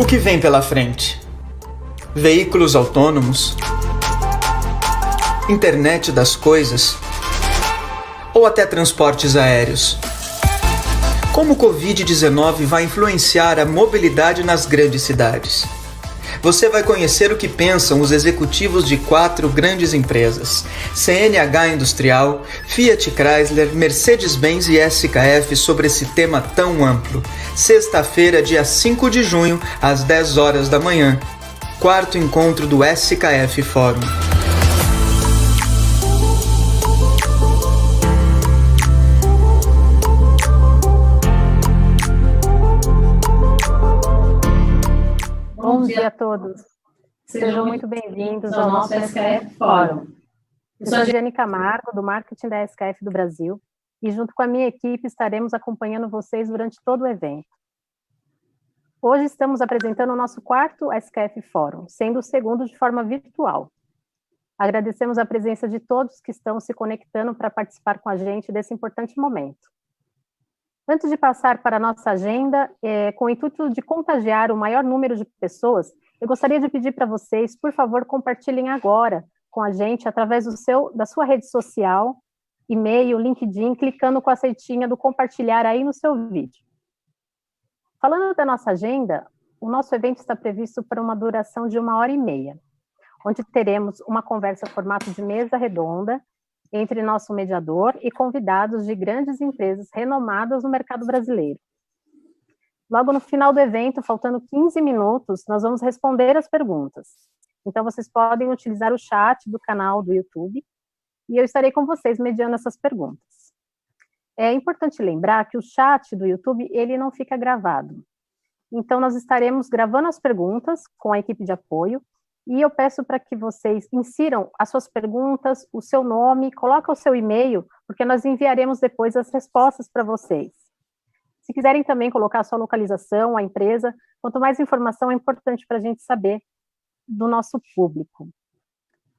O que vem pela frente? Veículos autônomos? Internet das coisas? Ou até transportes aéreos? Como o Covid-19 vai influenciar a mobilidade nas grandes cidades? Você vai conhecer o que pensam os executivos de 4 grandes empresas: CNH Industrial, Fiat Chrysler, Mercedes-Benz e SKF sobre esse tema tão amplo. Sexta-feira, dia 5 de junho, às 10 horas da manhã. 4º encontro do SKF Fórum. Bom dia a todos. Sejam muito bem-vindos ao nosso SKF Fórum. Eu sou a Giane Camargo, do Marketing da SKF do Brasil, e junto com a minha equipe estaremos acompanhando vocês durante todo o evento. Hoje estamos apresentando o nosso 4º SKF Fórum, sendo o 2º de forma virtual. Agradecemos a presença de todos que estão se conectando para participar com a gente desse importante momento. Antes de passar para a nossa agenda, com o intuito de contagiar o maior número de pessoas, eu gostaria de pedir para vocês, por favor, compartilhem agora com a gente, através da sua rede social, e-mail, LinkedIn, clicando com a setinha do compartilhar aí no seu vídeo. Falando da nossa agenda, o nosso evento está previsto para uma duração de 1h30, onde teremos uma conversa em formato de mesa redonda, entre nosso mediador e convidados de grandes empresas renomadas no mercado brasileiro. Logo no final do evento, faltando 15 minutos, nós vamos responder as perguntas. Então, vocês podem utilizar o chat do canal do YouTube e eu estarei com vocês mediando essas perguntas. É importante lembrar que o chat do YouTube, ele não fica gravado. Então, nós estaremos gravando as perguntas com a equipe de apoio. E eu peço para que vocês insiram as suas perguntas, o seu nome, coloca o seu e-mail, porque nós enviaremos depois as respostas para vocês. Se quiserem também colocar a sua localização, a empresa, quanto mais informação é importante para a gente saber do nosso público.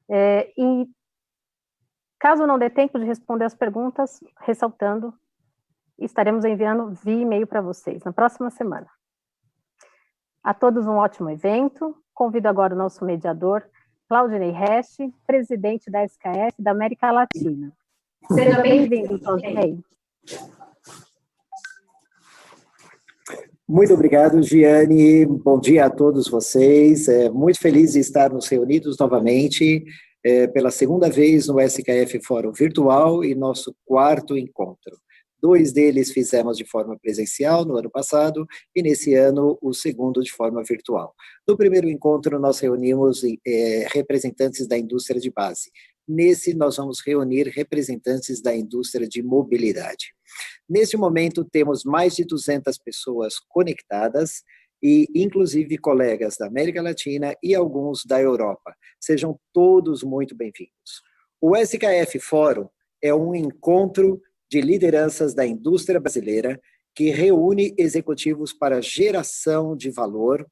E caso não dê tempo de responder as perguntas, ressaltando, estaremos enviando via e-mail para vocês na próxima semana. A todos um ótimo evento. Convido agora o nosso mediador, Claudinei Resch, presidente da SKF da América Latina. Seja bem-vindo, Claudinei. Muito obrigado, Giane. Bom dia a todos vocês. Muito feliz de estarmos reunidos novamente pela segunda vez no SKF Fórum Virtual e nosso 4º encontro. 2 deles fizemos de forma presencial no ano passado e nesse ano o 2º de forma virtual. No primeiro encontro nós reunimos representantes da indústria de base. Nesse nós vamos reunir representantes da indústria de mobilidade. Neste momento temos mais de 200 pessoas conectadas e inclusive colegas da América Latina e alguns da Europa. Sejam todos muito bem-vindos. O SKF Fórum é um encontro de lideranças da indústria brasileira que reúne executivos para geração de valor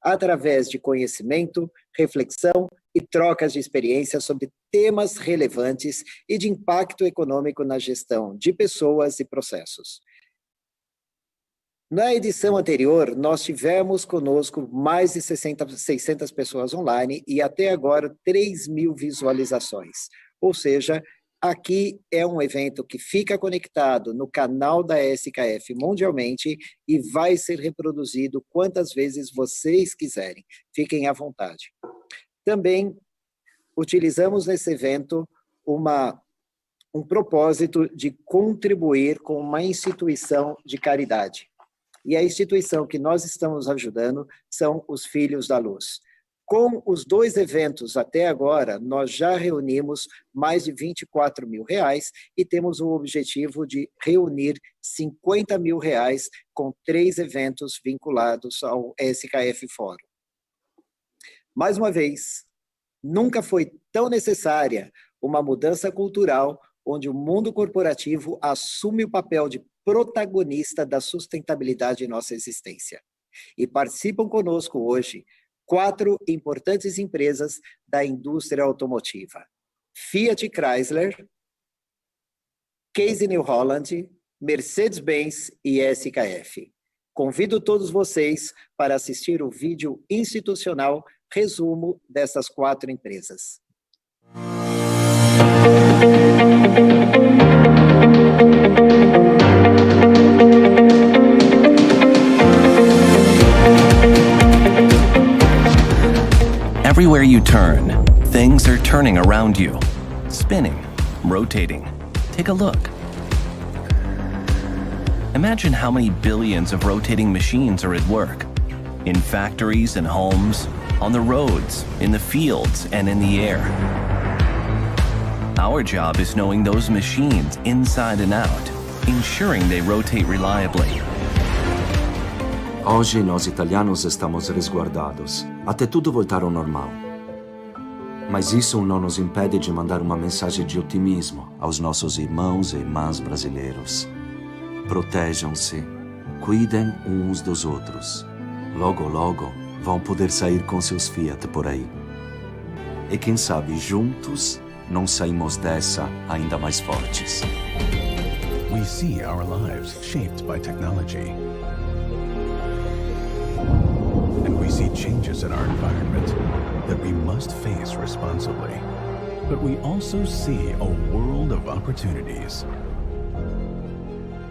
através de conhecimento, reflexão e trocas de experiências sobre temas relevantes e de impacto econômico na gestão de pessoas e processos. Na edição anterior, nós tivemos conosco mais de 600 pessoas online e até agora 3.000 visualizações, ou seja, aqui é um evento que fica conectado no canal da SKF mundialmente e vai ser reproduzido quantas vezes vocês quiserem. Fiquem à vontade. Também utilizamos nesse evento um propósito de contribuir com uma instituição de caridade. E a instituição que nós estamos ajudando são os Filhos da Luz. Com os 2 eventos até agora, nós já reunimos mais de R$24 mil e temos o objetivo de reunir R$50 mil com 3 eventos vinculados ao SKF Fórum. Mais uma vez, nunca foi tão necessária uma mudança cultural onde o mundo corporativo assume o papel de protagonista da sustentabilidade em nossa existência. E participam conosco hoje 4 importantes empresas da indústria automotiva: Fiat Chrysler, Case New Holland, Mercedes-Benz e SKF. Convido todos vocês para assistir o vídeo institucional resumo dessas 4 empresas. Everywhere you turn, things are turning around you, spinning, rotating. Take a look. Imagine how many billions of rotating machines are at work, in factories and homes, on the roads, in the fields, and in the air. Our job is knowing those machines inside and out, ensuring they rotate reliably. Hoje nós italianos estamos resguardados, até tudo voltar ao normal. Mas isso não nos impede de mandar uma mensagem de otimismo aos nossos irmãos e irmãs brasileiros. Protejam-se, cuidem uns dos outros. Logo, logo, vão poder sair com seus Fiat por aí. E quem sabe, juntos, não saímos dessa ainda mais fortes. We see our lives shaped by technology. And we see changes in our environment that we must face responsibly. But we also see a world of opportunities.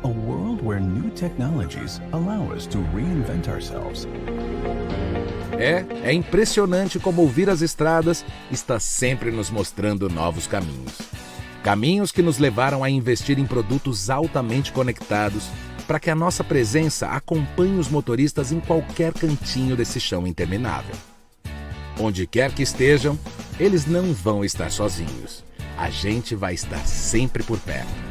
A world where new technologies allow us to reinvent ourselves. É impressionante como ouvir as estradas está sempre nos mostrando novos caminhos. Caminhos que nos levaram a investir em produtos altamente conectados para que a nossa presença acompanhe os motoristas em qualquer cantinho desse chão interminável. Onde quer que estejam, eles não vão estar sozinhos. A gente vai estar sempre por perto.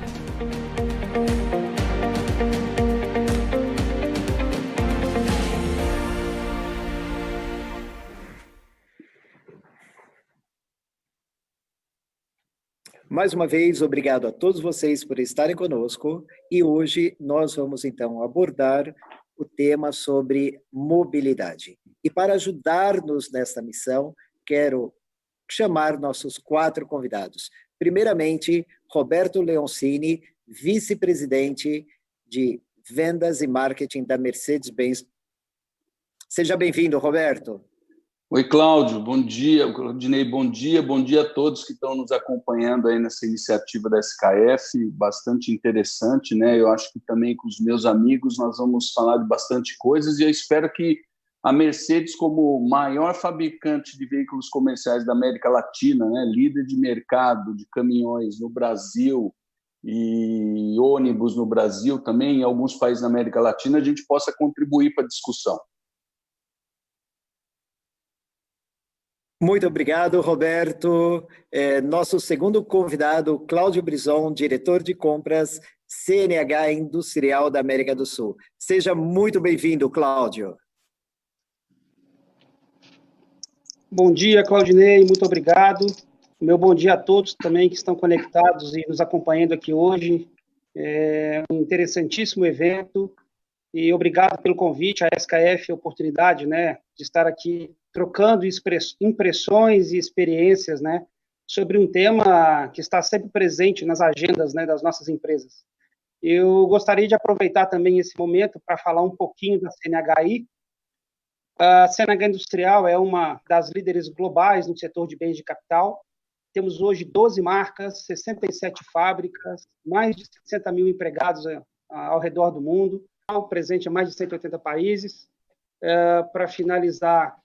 Mais uma vez, obrigado a todos vocês por estarem conosco e hoje nós vamos então abordar o tema sobre mobilidade. E para ajudar-nos nesta missão, quero chamar nossos 4 convidados. Primeiramente, Roberto Leoncini, vice-presidente de vendas e marketing da Mercedes-Benz. Seja bem-vindo, Roberto. Oi, Cláudio, bom dia. Claudinei, bom dia a todos que estão nos acompanhando aí nessa iniciativa da SKF, bastante interessante, né? Eu acho que também com os meus amigos nós vamos falar de bastante coisas e eu espero que a Mercedes, como maior fabricante de veículos comerciais da América Latina, né, líder de mercado de caminhões no Brasil e ônibus no Brasil também, em alguns países da América Latina, a gente possa contribuir para a discussão. Muito obrigado, Roberto. Nosso segundo convidado, Cláudio Brison, diretor de compras, CNH Industrial da América do Sul. Seja muito bem-vindo, Cláudio. Bom dia, Claudinei, muito obrigado. Meu bom dia a todos também que estão conectados e nos acompanhando aqui hoje. É um interessantíssimo evento e obrigado pelo convite, a SKF, a oportunidade, né, de estar aqui trocando impressões e experiências, né, sobre um tema que está sempre presente nas agendas, né, das nossas empresas. Eu gostaria de aproveitar também esse momento para falar um pouquinho da CNHI. A CNH Industrial é uma das líderes globais no setor de bens de capital. Temos hoje 12 marcas, 67 fábricas, mais de 60 mil empregados ao redor do mundo, presente em mais de 180 países. Para finalizar,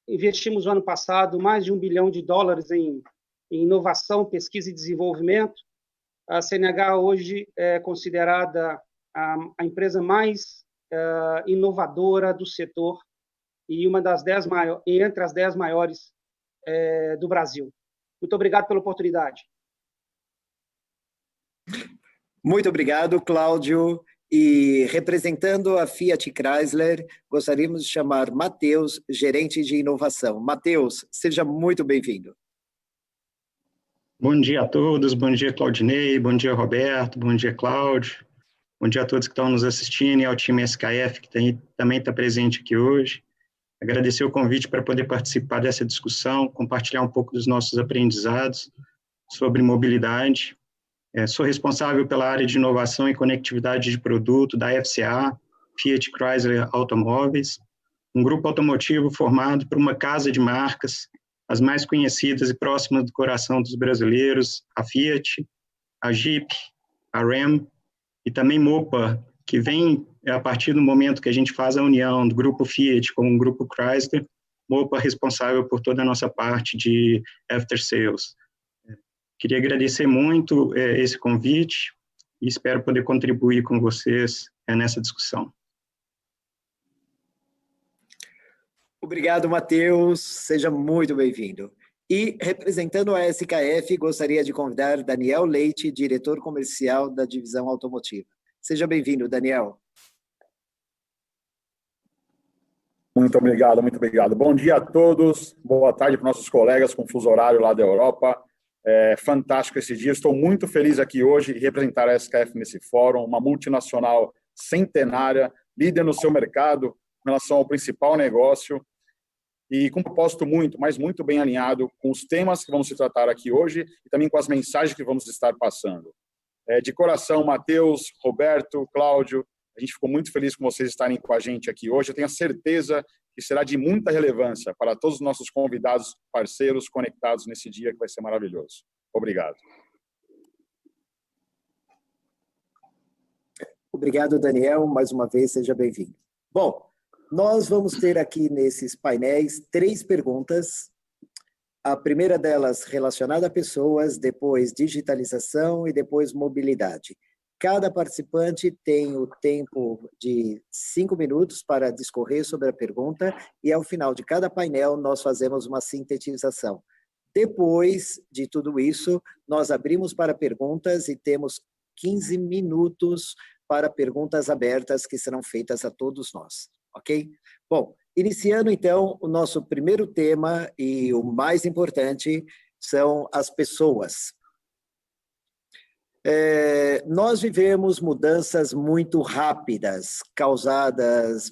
investimos no ano passado mais de $1 bilhão em inovação, pesquisa e desenvolvimento. A CNH hoje é considerada a empresa mais inovadora do setor e uma das 10 entre as 10 maiores do Brasil. Muito obrigado pela oportunidade. Muito obrigado, Cláudio. E representando a Fiat Chrysler, gostaríamos de chamar Matheus, gerente de inovação. Matheus, seja muito bem-vindo. Bom dia a todos, bom dia, Claudinei, bom dia, Roberto, bom dia, Cláudio, bom dia a todos que estão nos assistindo e ao time SKF, que também está presente aqui hoje. Agradecer o convite para poder participar dessa discussão, compartilhar um pouco dos nossos aprendizados sobre mobilidade. Sou responsável pela área de inovação e conectividade de produto da FCA, Fiat Chrysler Automóveis, um grupo automotivo formado por uma casa de marcas, as mais conhecidas e próximas do coração dos brasileiros, a Fiat, a Jeep, a Ram e também Mopa, que vem a partir do momento que a gente faz a união do grupo Fiat com o grupo Chrysler, Mopa responsável por toda a nossa parte de after sales. Queria agradecer muito esse convite e espero poder contribuir com vocês nessa discussão. Obrigado, Matheus. Seja muito bem-vindo. E, representando a SKF, gostaria de convidar Daniel Leite, diretor comercial da divisão automotiva. Seja bem-vindo, Daniel. Muito obrigado, muito obrigado. Bom dia a todos, boa tarde para nossos colegas com fuso horário lá da Europa. É fantástico esse dia, estou muito feliz aqui hoje de representar a SKF nesse fórum, uma multinacional centenária, líder no seu mercado, em relação ao principal negócio, e com um propósito muito, mas muito bem alinhado com os temas que vamos se tratar aqui hoje e também com as mensagens que vamos estar passando. De coração, Matheus, Roberto, Cláudio, a gente ficou muito feliz com vocês estarem com a gente aqui hoje. Eu tenho a certeza que será de muita relevância para todos os nossos convidados, parceiros conectados nesse dia que vai ser maravilhoso. Obrigado. Obrigado, Daniel. Mais uma vez, seja bem-vindo. Bom, nós vamos ter aqui nesses painéis 3 perguntas. A primeira delas relacionada a pessoas, depois digitalização e depois mobilidade. Cada participante tem o tempo de 5 minutos para discorrer sobre a pergunta e, ao final de cada painel, nós fazemos uma sintetização. Depois de tudo isso, nós abrimos para perguntas e temos 15 minutos para perguntas abertas que serão feitas a todos nós, ok? Bom, iniciando então o nosso primeiro tema e o mais importante são as pessoas. Nós vivemos mudanças muito rápidas, causadas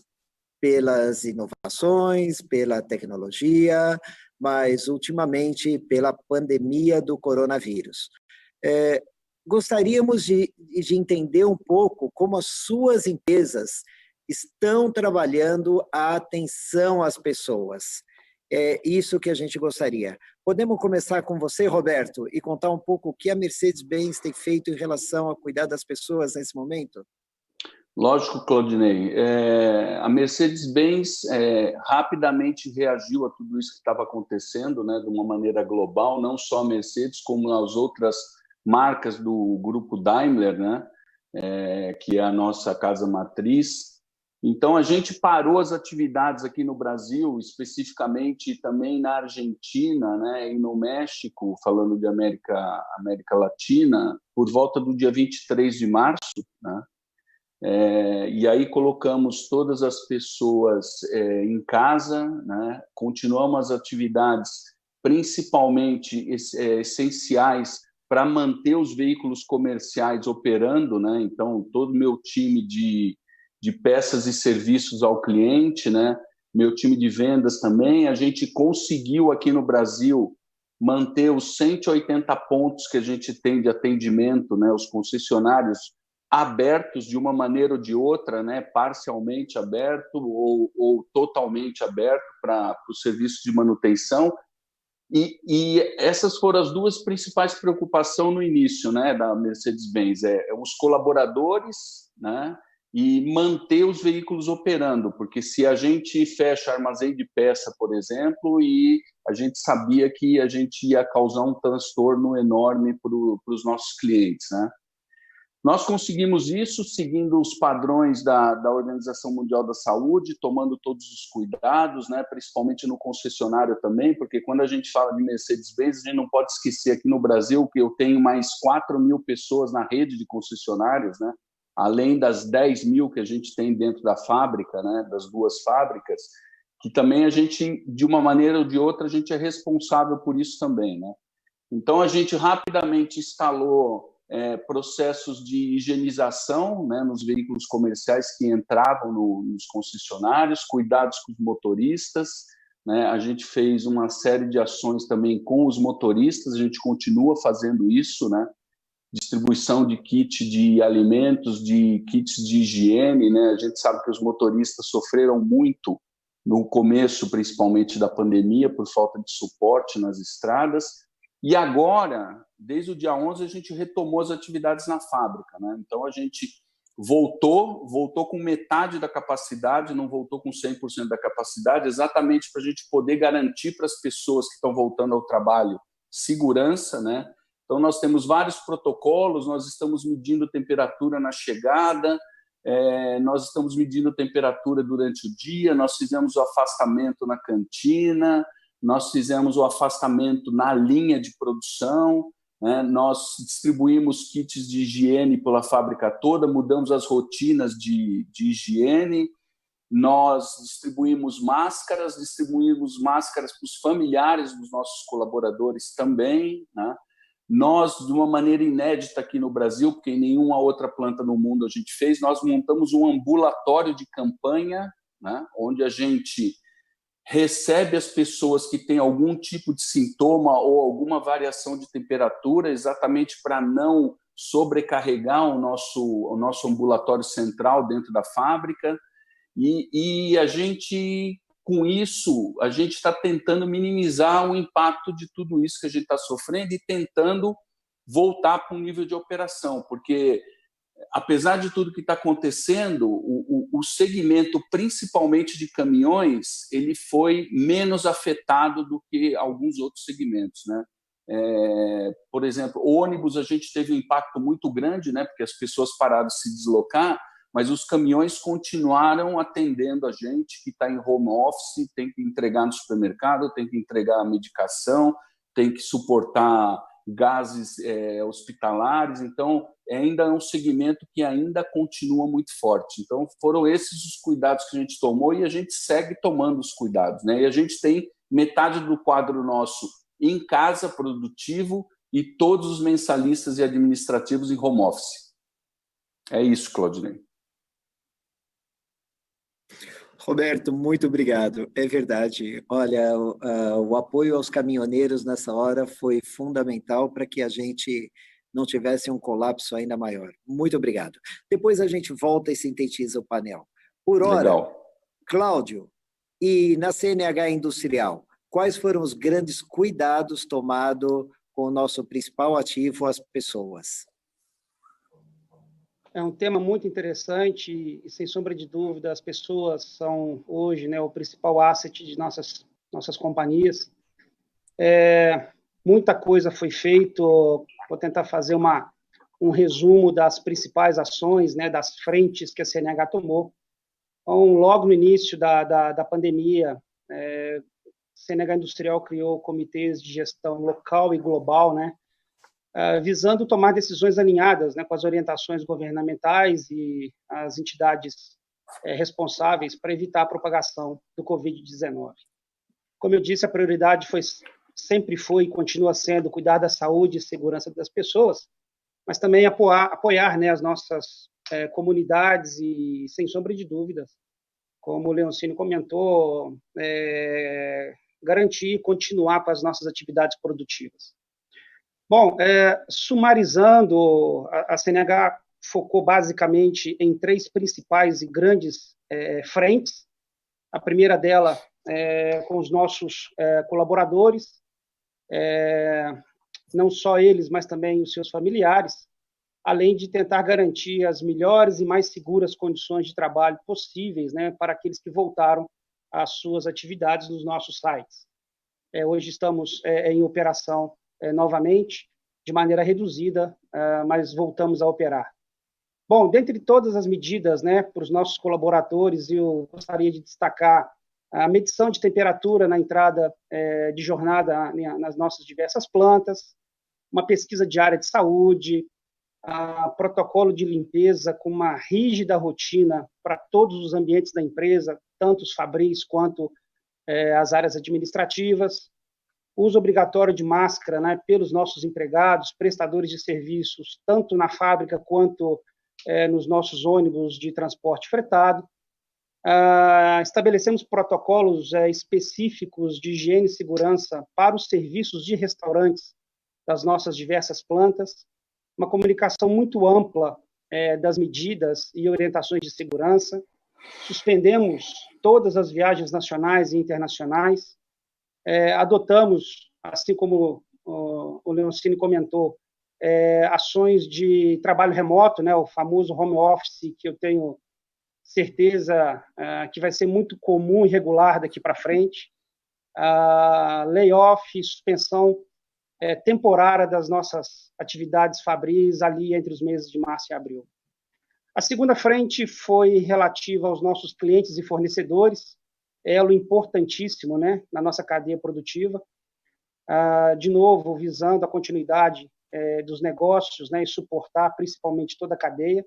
pelas inovações, pela tecnologia, mas ultimamente pela pandemia do coronavírus. Gostaríamos de entender um pouco como as suas empresas estão trabalhando a atenção às pessoas. É isso que a gente gostaria. Podemos começar com você, Roberto, e contar um pouco o que a Mercedes-Benz tem feito em relação a cuidar das pessoas nesse momento? Lógico, Claudinei. A Mercedes-Benz rapidamente reagiu a tudo isso que estava acontecendo, né, de uma maneira global, não só a Mercedes, como as outras marcas do grupo Daimler, né, que é a nossa casa matriz. Então, a gente parou as atividades aqui no Brasil, especificamente também na Argentina, né, e no México, falando de América Latina, por volta do dia 23 de março, né? E aí colocamos todas as pessoas em casa, né? Continuamos as atividades principalmente essenciais para manter os veículos comerciais operando, né? Então, todo o meu time de peças e serviços ao cliente, né? Meu time de vendas também, a gente conseguiu aqui no Brasil manter os 180 pontos que a gente tem de atendimento, né? Os concessionários abertos de uma maneira ou de outra, né? Parcialmente aberto ou totalmente aberto para o serviço de manutenção. E essas foram as 2 principais preocupações no início, né, da Mercedes-Benz, os colaboradores, né? E manter os veículos operando, porque se a gente fecha armazém de peça, por exemplo, e a gente sabia que a gente ia causar um transtorno enorme para os nossos clientes, né? Nós conseguimos isso seguindo os padrões da Organização Mundial da Saúde, tomando todos os cuidados, né, principalmente no concessionário também, porque quando a gente fala de Mercedes-Benz, a gente não pode esquecer aqui no Brasil que eu tenho mais 4.000 pessoas na rede de concessionários, né, além das 10.000 que a gente tem dentro da fábrica, né, das 2 fábricas, que também a gente, de uma maneira ou de outra, a gente é responsável por isso também, né? Então, a gente rapidamente instalou processos de higienização, né, nos veículos comerciais que entravam nos concessionários, cuidados com os motoristas, né? A gente fez uma série de ações também com os motoristas, a gente continua fazendo isso, né? distribuição de kit de alimentos, de kits de higiene, né? A gente sabe que os motoristas sofreram muito no começo, principalmente da pandemia, por falta de suporte nas estradas. E agora, desde o dia 11, a gente retomou as atividades na fábrica, né? Então, a gente voltou com metade da capacidade, não voltou com 100% da capacidade, exatamente para a gente poder garantir para as pessoas que estão voltando ao trabalho segurança, né? Então, nós temos vários protocolos, nós estamos medindo temperatura na chegada, nós estamos medindo temperatura durante o dia, nós fizemos o afastamento na cantina, nós fizemos o afastamento na linha de produção, né? Nós distribuímos kits de higiene pela fábrica toda, mudamos as rotinas de higiene, nós distribuímos máscaras para os familiares dos nossos colaboradores também, né? Nós, de uma maneira inédita aqui no Brasil, porque em nenhuma outra planta no mundo a gente fez, nós montamos um ambulatório de campanha, né, onde a gente recebe as pessoas que têm algum tipo de sintoma ou alguma variação de temperatura, exatamente para não sobrecarregar o nosso ambulatório central dentro da fábrica. E a gente, com isso, a gente está tentando minimizar o impacto de tudo isso que a gente está sofrendo e tentando voltar para um nível de operação, porque, apesar de tudo que está acontecendo, o segmento, principalmente de caminhões, ele foi menos afetado do que alguns outros segmentos, né? Por exemplo, ônibus, a gente teve um impacto muito grande, né? Porque as pessoas pararam de se deslocar, mas os caminhões continuaram atendendo a gente que está em home office, tem que entregar no supermercado, tem que entregar a medicação, tem que suportar gases hospitalares. Então, ainda é um segmento que ainda continua muito forte. Então, foram esses os cuidados que a gente tomou e a gente segue tomando os cuidados, né? E a gente tem metade do quadro nosso em casa, produtivo, e todos os mensalistas e administrativos em home office. É isso, Claudinei. Roberto, muito obrigado. É verdade. Olha, o apoio aos caminhoneiros nessa hora foi fundamental para que a gente não tivesse um colapso ainda maior. Muito obrigado. Depois a gente volta e sintetiza o painel. Por hora, legal. Cláudio, e na CNH Industrial, quais foram os grandes cuidados tomados com o nosso principal ativo, as pessoas? É um tema muito interessante e, sem sombra de dúvida, as pessoas são hoje, né, o principal asset de nossas companhias. Muita coisa foi feita. Vou tentar fazer um resumo das principais ações, né, das frentes que a CNH tomou. Então, logo no início da pandemia, a CNH Industrial criou comitês de gestão local e global, né, visando tomar decisões alinhadas, né, com as orientações governamentais e as entidades responsáveis para evitar a propagação do Covid-19. Como eu disse, a prioridade sempre foi e continua sendo cuidar da saúde e segurança das pessoas, mas também apoiar, né, as nossas comunidades e, sem sombra de dúvidas, como o Leoncino comentou, garantir e continuar com as nossas atividades produtivas. Bom, sumarizando, a CNH focou basicamente em 3 principais e grandes frentes. A primeira dela com os nossos colaboradores, não só eles, mas também os seus familiares, além de tentar garantir as melhores e mais seguras condições de trabalho possíveis, né, para aqueles que voltaram às suas atividades nos nossos sites. Hoje estamos em operação novamente, de maneira reduzida, mas voltamos a operar. Bom, dentre todas as medidas, né, para os nossos colaboradores, eu gostaria de destacar a medição de temperatura na entrada de jornada nas nossas diversas plantas, uma pesquisa diária de saúde, protocolo de limpeza com uma rígida rotina para todos os ambientes da empresa, tanto os fabris quanto as áreas administrativas, uso obrigatório de máscara, né, pelos nossos empregados, prestadores de serviços, tanto na fábrica quanto nos nossos ônibus de transporte fretado. Estabelecemos protocolos específicos de higiene e segurança para os serviços de restaurantes das nossas diversas plantas. uma comunicação muito ampla das medidas e orientações de segurança, suspendemos todas as viagens nacionais e internacionais, adotamos, assim como o Leoncini comentou, ações de trabalho remoto, né, o famoso home office, que eu tenho certeza que vai ser muito comum e regular daqui para frente, layoff, suspensão temporária das nossas atividades fabris ali entre os meses de março e abril. A segunda frente foi relativa aos nossos clientes e fornecedores, elo importantíssimo, né, na nossa cadeia produtiva, de novo, visando a continuidade dos negócios, né, e suportar principalmente toda a cadeia.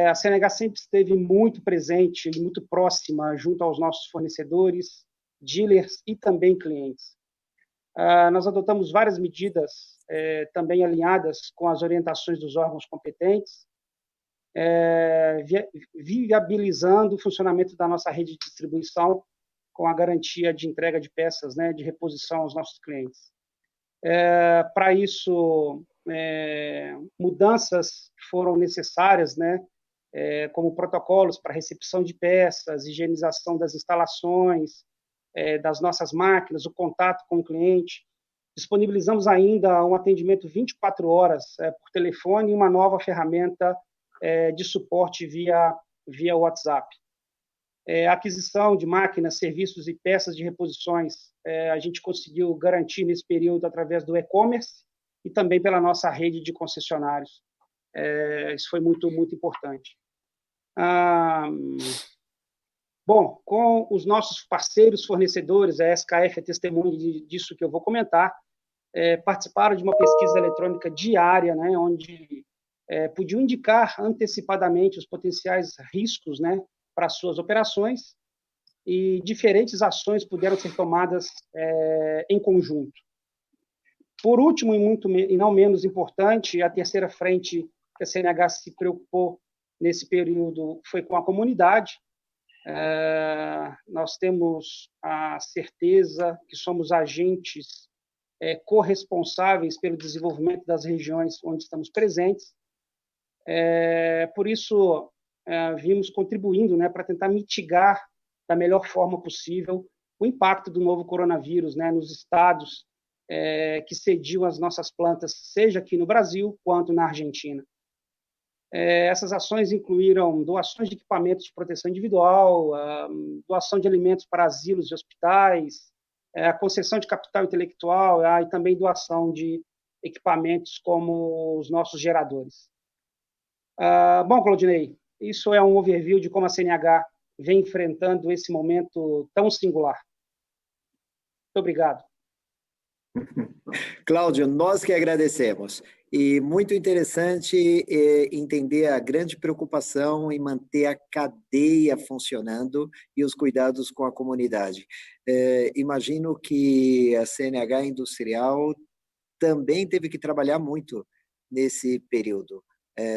A CNH sempre esteve muito presente e muito próxima junto aos nossos fornecedores, dealers e também clientes. Nós adotamos várias medidas também alinhadas com as orientações dos órgãos competentes, viabilizando o funcionamento da nossa rede de distribuição com a garantia de entrega de peças, né, de reposição aos nossos clientes. Para isso, mudanças foram necessárias, né, como protocolos para recepção de peças, higienização das instalações, das nossas máquinas, o contato com o cliente. Disponibilizamos ainda um atendimento 24 horas por telefone e uma nova ferramenta de suporte via WhatsApp. Aquisição de máquinas, serviços e peças de reposições, a gente conseguiu garantir nesse período através do e-commerce e também pela nossa rede de concessionários. Isso foi muito, muito importante. Bom, com os nossos parceiros fornecedores, a SKF é testemunha disso que eu vou comentar, participaram de uma pesquisa eletrônica diária, né, onde podiam indicar antecipadamente os potenciais riscos, né, para suas operações, e diferentes ações puderam ser tomadas em conjunto. Por último, e não menos importante, a terceira frente que a CNH se preocupou nesse período foi com a comunidade. Nós temos a certeza que somos agentes corresponsáveis pelo desenvolvimento das regiões onde estamos presentes. Por isso, vimos contribuindo, né, para tentar mitigar da melhor forma possível o impacto do novo coronavírus, né, nos estados que cediam as nossas plantas, seja aqui no Brasil quanto na Argentina. Essas ações incluíram doações de equipamentos de proteção individual, doação de alimentos para asilos e hospitais, a concessão de capital intelectual e também doação de equipamentos como os nossos geradores. Bom, Claudinei, isso é um overview de como a CNH vem enfrentando esse momento tão singular. Muito obrigado. Cláudio, nós que agradecemos. E muito interessante entender a grande preocupação em manter a cadeia funcionando e os cuidados com a comunidade. Imagino que a CNH Industrial também teve que trabalhar muito nesse período.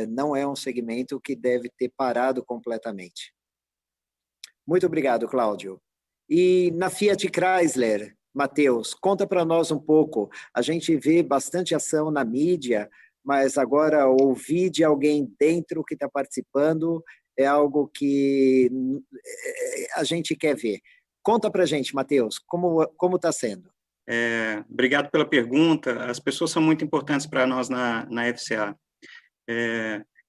Não é um segmento que deve ter parado completamente. Muito obrigado, Cláudio. E na Fiat Chrysler, Matheus, conta para nós um pouco. A gente vê bastante ação na mídia, mas agora ouvir de alguém dentro que está participando é algo que a gente quer ver. Conta para a gente, Matheus, como está sendo? Obrigado pela pergunta. As pessoas são muito importantes para nós na FCA.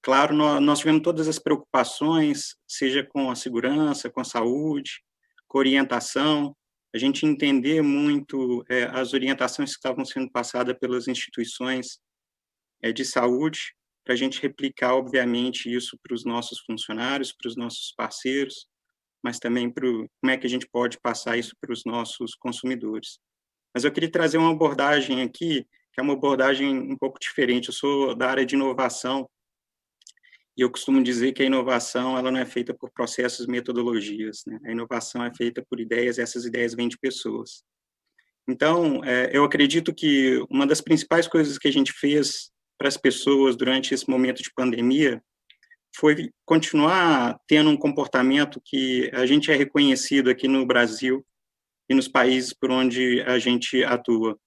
Claro, nós tivemos todas as preocupações, seja com a segurança, com a saúde, com a orientação, a gente entender muito as orientações que estavam sendo passadas pelas instituições de saúde, para a gente replicar, obviamente, isso para os nossos funcionários, para os nossos parceiros, mas também como é que a gente pode passar isso para os nossos consumidores. Mas eu queria trazer uma abordagem aqui, que é uma abordagem um pouco diferente. Eu sou da área de inovação, e eu costumo dizer que a inovação ela não é feita por processos e metodologias, né? A inovação é feita por ideias, e essas ideias vêm de pessoas. Então, eu acredito que uma das principais coisas que a gente fez para as pessoas durante esse momento de pandemia foi continuar tendo um comportamento que a gente é reconhecido aqui no Brasil e nos países por onde a gente atua.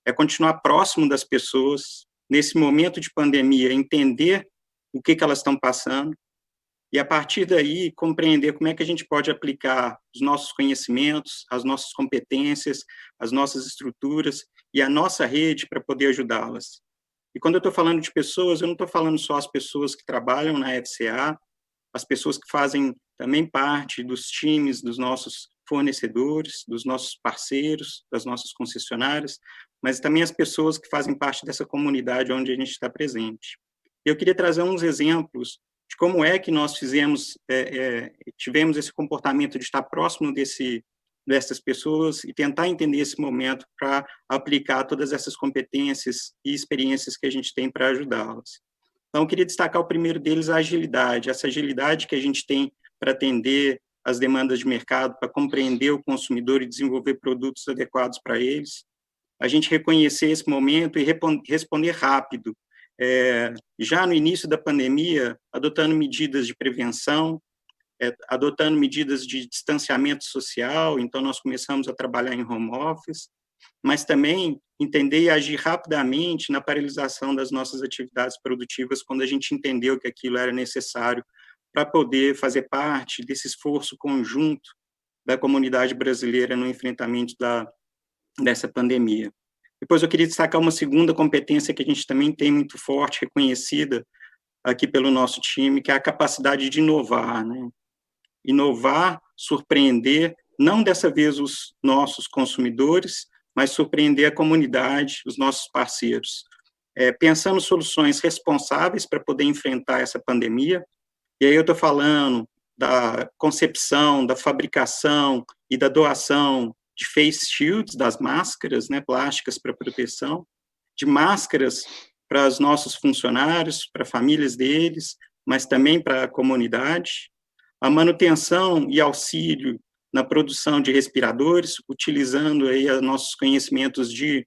É continuar próximo das pessoas, nesse momento de pandemia, entender o que elas estão passando, e, a partir daí, compreender como é que a gente pode aplicar os nossos conhecimentos, as nossas competências, as nossas estruturas e a nossa rede para poder ajudá-las. E quando eu estou falando de pessoas, eu não estou falando só as pessoas que trabalham na FCA, as pessoas que fazem também parte dos times dos nossos fornecedores, dos nossos parceiros, das nossas concessionárias, mas também as pessoas que fazem parte dessa comunidade onde a gente está presente. Eu queria trazer uns exemplos de como é que nós tivemos esse comportamento de estar próximo dessas pessoas e tentar entender esse momento para aplicar todas essas competências e experiências que a gente tem para ajudá-las. Então, eu queria destacar o primeiro deles, a agilidade, essa agilidade que a gente tem para atender as demandas de mercado, para compreender o consumidor e desenvolver produtos adequados para eles. A gente reconhecer esse momento e responder rápido, já no início da pandemia, adotando medidas de prevenção, adotando medidas de distanciamento social, então nós começamos a trabalhar em home office, mas também entender e agir rapidamente na paralisação das nossas atividades produtivas quando a gente entendeu que aquilo era necessário para poder fazer parte desse esforço conjunto da comunidade brasileira no enfrentamento dessa pandemia. Depois eu queria destacar uma segunda competência que a gente também tem muito forte, reconhecida aqui pelo nosso time, que é a capacidade de inovar, né? Inovar, surpreender, não dessa vez os nossos consumidores, mas surpreender a comunidade, os nossos parceiros. Pensando soluções responsáveis para poder enfrentar essa pandemia, e aí eu estou falando da concepção, da fabricação e da doação de face shields, das máscaras, né, plásticas para proteção, de máscaras para os nossos funcionários, para famílias deles, mas também para a comunidade, a manutenção e auxílio na produção de respiradores, utilizando aí os nossos conhecimentos de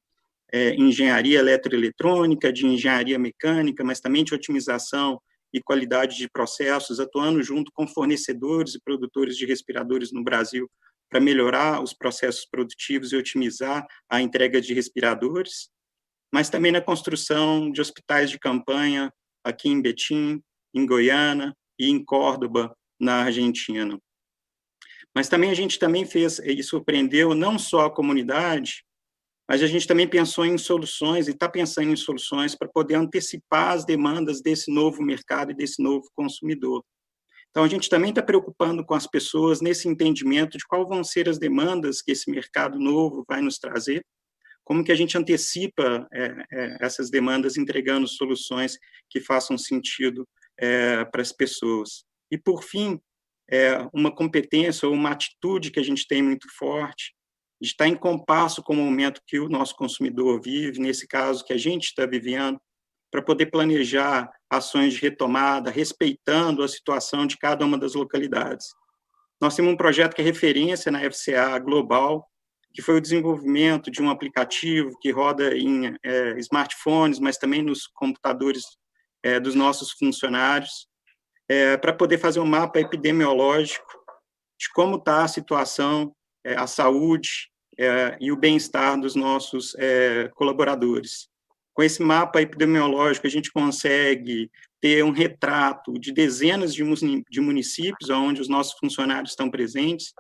engenharia eletroeletrônica, de engenharia mecânica, mas também de otimização e qualidade de processos, atuando junto com fornecedores e produtores de respiradores no Brasil, para melhorar os processos produtivos e otimizar a entrega de respiradores, mas também na construção de hospitais de campanha aqui em Betim, em Goiânia e em Córdoba, na Argentina. Mas também a gente também fez e surpreendeu não só a comunidade, mas a gente também pensou em soluções e está pensando em soluções para poder antecipar as demandas desse novo mercado e desse novo consumidor. Então, a gente também está preocupando com as pessoas nesse entendimento de quais vão ser as demandas que esse mercado novo vai nos trazer, como que a gente antecipa essas demandas entregando soluções que façam sentido para as pessoas. E, por fim, uma competência ou uma atitude que a gente tem muito forte, de estar em compasso com o momento que o nosso consumidor vive, nesse caso que a gente está vivendo, para poder planejar ações de retomada, respeitando a situação de cada uma das localidades. Nós temos um projeto que é referência na FCA global, que foi o desenvolvimento de um aplicativo que roda em smartphones, mas também nos computadores dos nossos funcionários, para poder fazer um mapa epidemiológico de como está a situação, a saúde e o bem-estar dos nossos colaboradores. Com esse mapa epidemiológico, a gente consegue ter um retrato de dezenas de municípios onde os nossos funcionários estão presentes,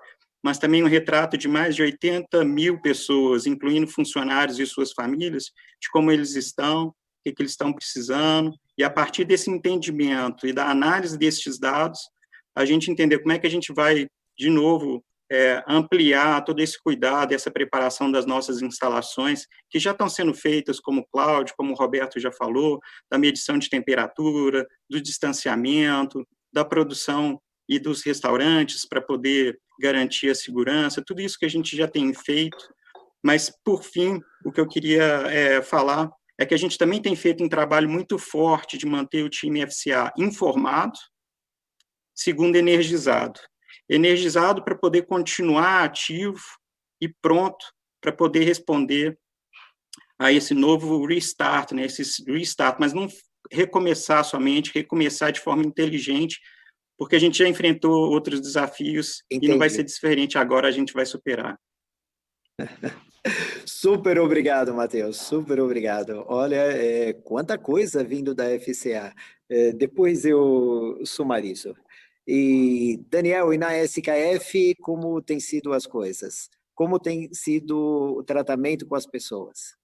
mas também um retrato de mais de 80 mil pessoas, incluindo funcionários e suas famílias, de como eles estão, o que eles estão precisando, e a partir desse entendimento e da análise desses dados, a gente entender como é que a gente vai, de novo, ampliar todo esse cuidado, essa preparação das nossas instalações, que já estão sendo feitas, como o Cláudio, como o Roberto já falou, da medição de temperatura, do distanciamento, da produção e dos restaurantes, para poder garantir a segurança, tudo isso que a gente já tem feito, mas, por fim, o que eu queria falar é que a gente também tem feito um trabalho muito forte de manter o time FCA informado, segundo, energizado para poder continuar ativo e pronto para poder responder a esse novo restart, né, mas não recomeçar somente, recomeçar de forma inteligente, porque a gente já enfrentou outros desafios. Entendi. E não vai ser diferente agora, a gente vai superar. Super obrigado, Matheus, super obrigado. Olha, quanta coisa vindo da FCA. Depois eu sumarizo. E, Daniel, e na SKF, como tem sido as coisas? Como tem sido o tratamento com as pessoas?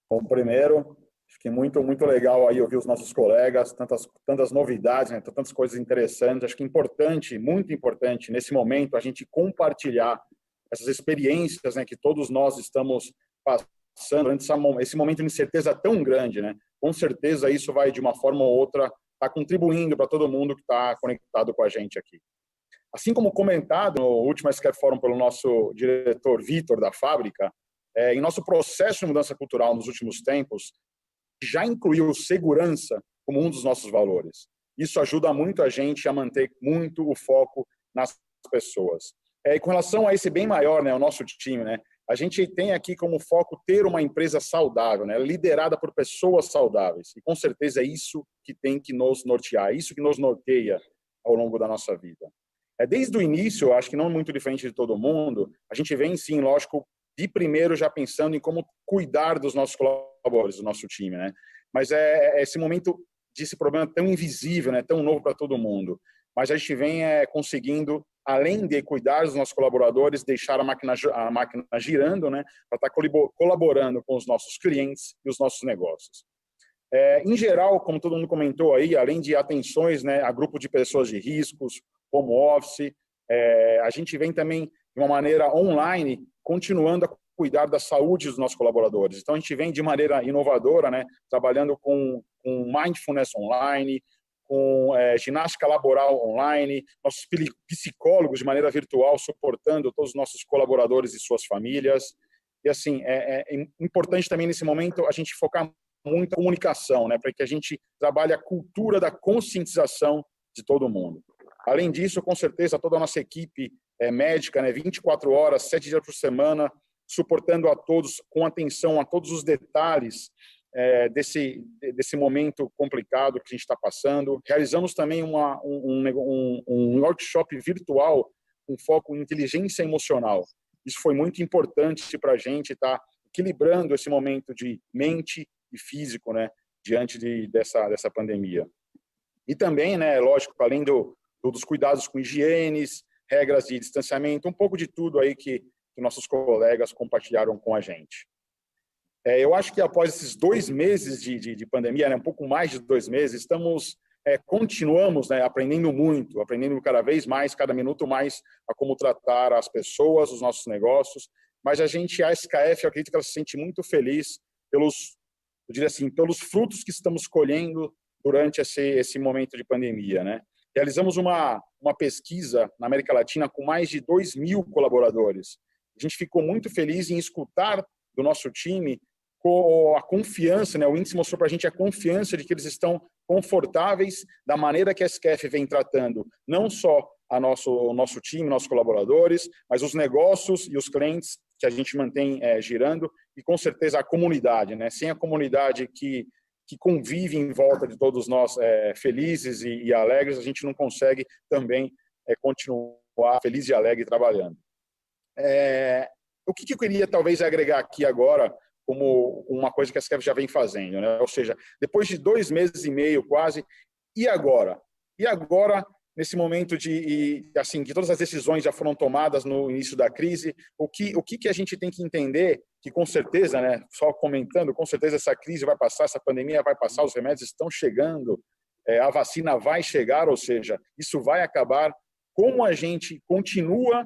Bom, primeiro, acho que muito legal aí ouvir os nossos colegas, tantas novidades, né, tantas coisas interessantes. Acho que importante, muito importante, nesse momento, a gente compartilhar essas experiências, né, que todos nós estamos passando durante esse momento de incerteza tão grande, né? Com certeza isso vai, de uma forma ou outra, estar contribuindo para todo mundo que está conectado com a gente aqui. Assim como comentado no último SKF Fórum pelo nosso diretor Vitor da fábrica, em nosso processo de mudança cultural nos últimos tempos, já incluiu segurança como um dos nossos valores. Isso ajuda muito a gente a manter muito o foco nas pessoas. E com relação a esse bem maior, né, o nosso time, né, a gente tem aqui como foco ter uma empresa saudável, né, liderada por pessoas saudáveis. E com certeza é isso que tem que nos nortear, isso que nos norteia ao longo da nossa vida. Desde o início, acho que não muito diferente de todo mundo, a gente vem, sim, lógico, de primeiro já pensando em como cuidar dos nossos colaboradores, do nosso time, né? Mas esse momento desse problema tão invisível, né, tão novo para todo mundo. Mas a gente vem conseguindo, além de cuidar dos nossos colaboradores, deixar a máquina girando, né, para estar colaborando com os nossos clientes e os nossos negócios. Em geral, como todo mundo comentou aí, além de atenções, né, a grupo de pessoas de riscos, home office, a gente vem também de uma maneira online, continuando a cuidar da saúde dos nossos colaboradores. Então, a gente vem de maneira inovadora, né, trabalhando com mindfulness online, com ginástica laboral online, nossos psicólogos de maneira virtual, suportando todos os nossos colaboradores e suas famílias. E, assim, é importante também, nesse momento, a gente focar muito na comunicação, né, para que a gente trabalhe a cultura da conscientização de todo mundo. Além disso, com certeza, toda a nossa equipe médica, né, 24 horas, 7 dias por semana, suportando a todos, com atenção a todos os detalhes desse momento complicado que a gente está passando. Realizamos também um workshop virtual com foco em inteligência emocional. Isso foi muito importante para a gente estar equilibrando esse momento de mente e físico, né, diante dessa pandemia. E também, né, lógico, além dos cuidados com higienes, regras de distanciamento, um pouco de tudo aí que nossos colegas compartilharam com a gente. Eu acho que após esses 2 meses de pandemia, né, um pouco mais de 2 meses, continuamos, né, aprendendo muito, aprendendo cada vez mais, cada minuto mais, a como tratar as pessoas, os nossos negócios, mas a SKF, eu acredito que ela se sente muito feliz pelos frutos que estamos colhendo durante esse momento de pandemia, né? Realizamos uma pesquisa na América Latina com mais de 2.000 colaboradores. A gente ficou muito feliz em escutar do nosso time a confiança, né? O índice mostrou para a gente a confiança de que eles estão confortáveis da maneira que a SKF vem tratando, não só o nosso time, nossos colaboradores, mas os negócios e os clientes que a gente mantém girando, e com certeza a comunidade, né? Sem a comunidade que convive em volta de todos nós felizes e alegres, a gente não consegue também continuar feliz e alegre trabalhando. O que eu queria talvez agregar aqui agora, como uma coisa que a SKF já vem fazendo, né? Ou seja, depois de 2 meses e meio quase, e agora? E agora, nesse momento que todas as decisões já foram tomadas no início da crise, o que a gente tem que entender, que com certeza, né, só comentando, com certeza essa crise vai passar, essa pandemia vai passar, os remédios estão chegando, a vacina vai chegar, ou seja, isso vai acabar. Como a gente continua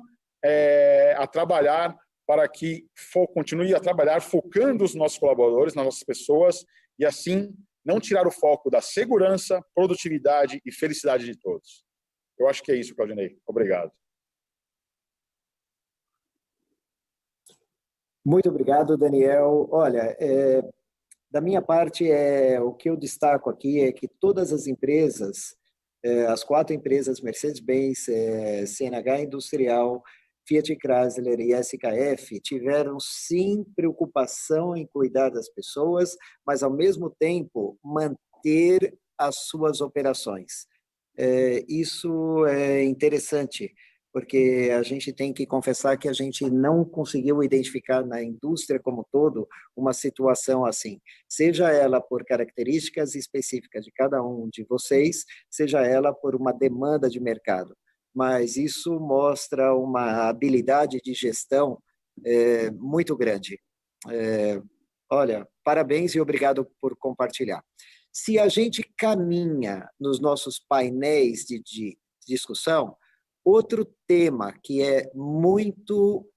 a trabalhar para que continue a trabalhar focando os nossos colaboradores, nas nossas pessoas, e assim não tirar o foco da segurança, produtividade e felicidade de todos. Eu acho que é isso, Claudinei. Obrigado. Muito obrigado, Daniel. Olha, da minha parte, o que eu destaco aqui é que todas as empresas, as 4 empresas, Mercedes-Benz, CNH Industrial, Fiat Chrysler e SKF, tiveram sim preocupação em cuidar das pessoas, mas ao mesmo tempo manter as suas operações. Isso é interessante, porque a gente tem que confessar que a gente não conseguiu identificar na indústria como um todo uma situação assim, seja ela por características específicas de cada um de vocês, seja ela por uma demanda de mercado. Mas isso mostra uma habilidade de gestão muito grande. Olha, parabéns e obrigado por compartilhar. Se a gente caminha nos nossos painéis de discussão, outro tema que é muito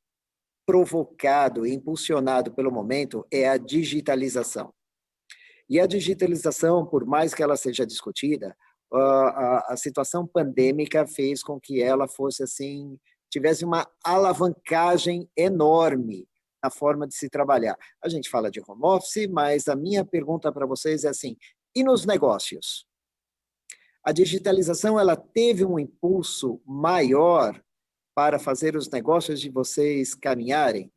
provocado e impulsionado pelo momento é a digitalização. E a digitalização, por mais que ela seja discutida, a situação pandêmica fez com que ela fosse assim, tivesse uma alavancagem enorme na forma de se trabalhar. A gente fala de home office, mas a minha pergunta para vocês é assim, e nos negócios? A digitalização ela teve um impulso maior para fazer os negócios de vocês caminharem?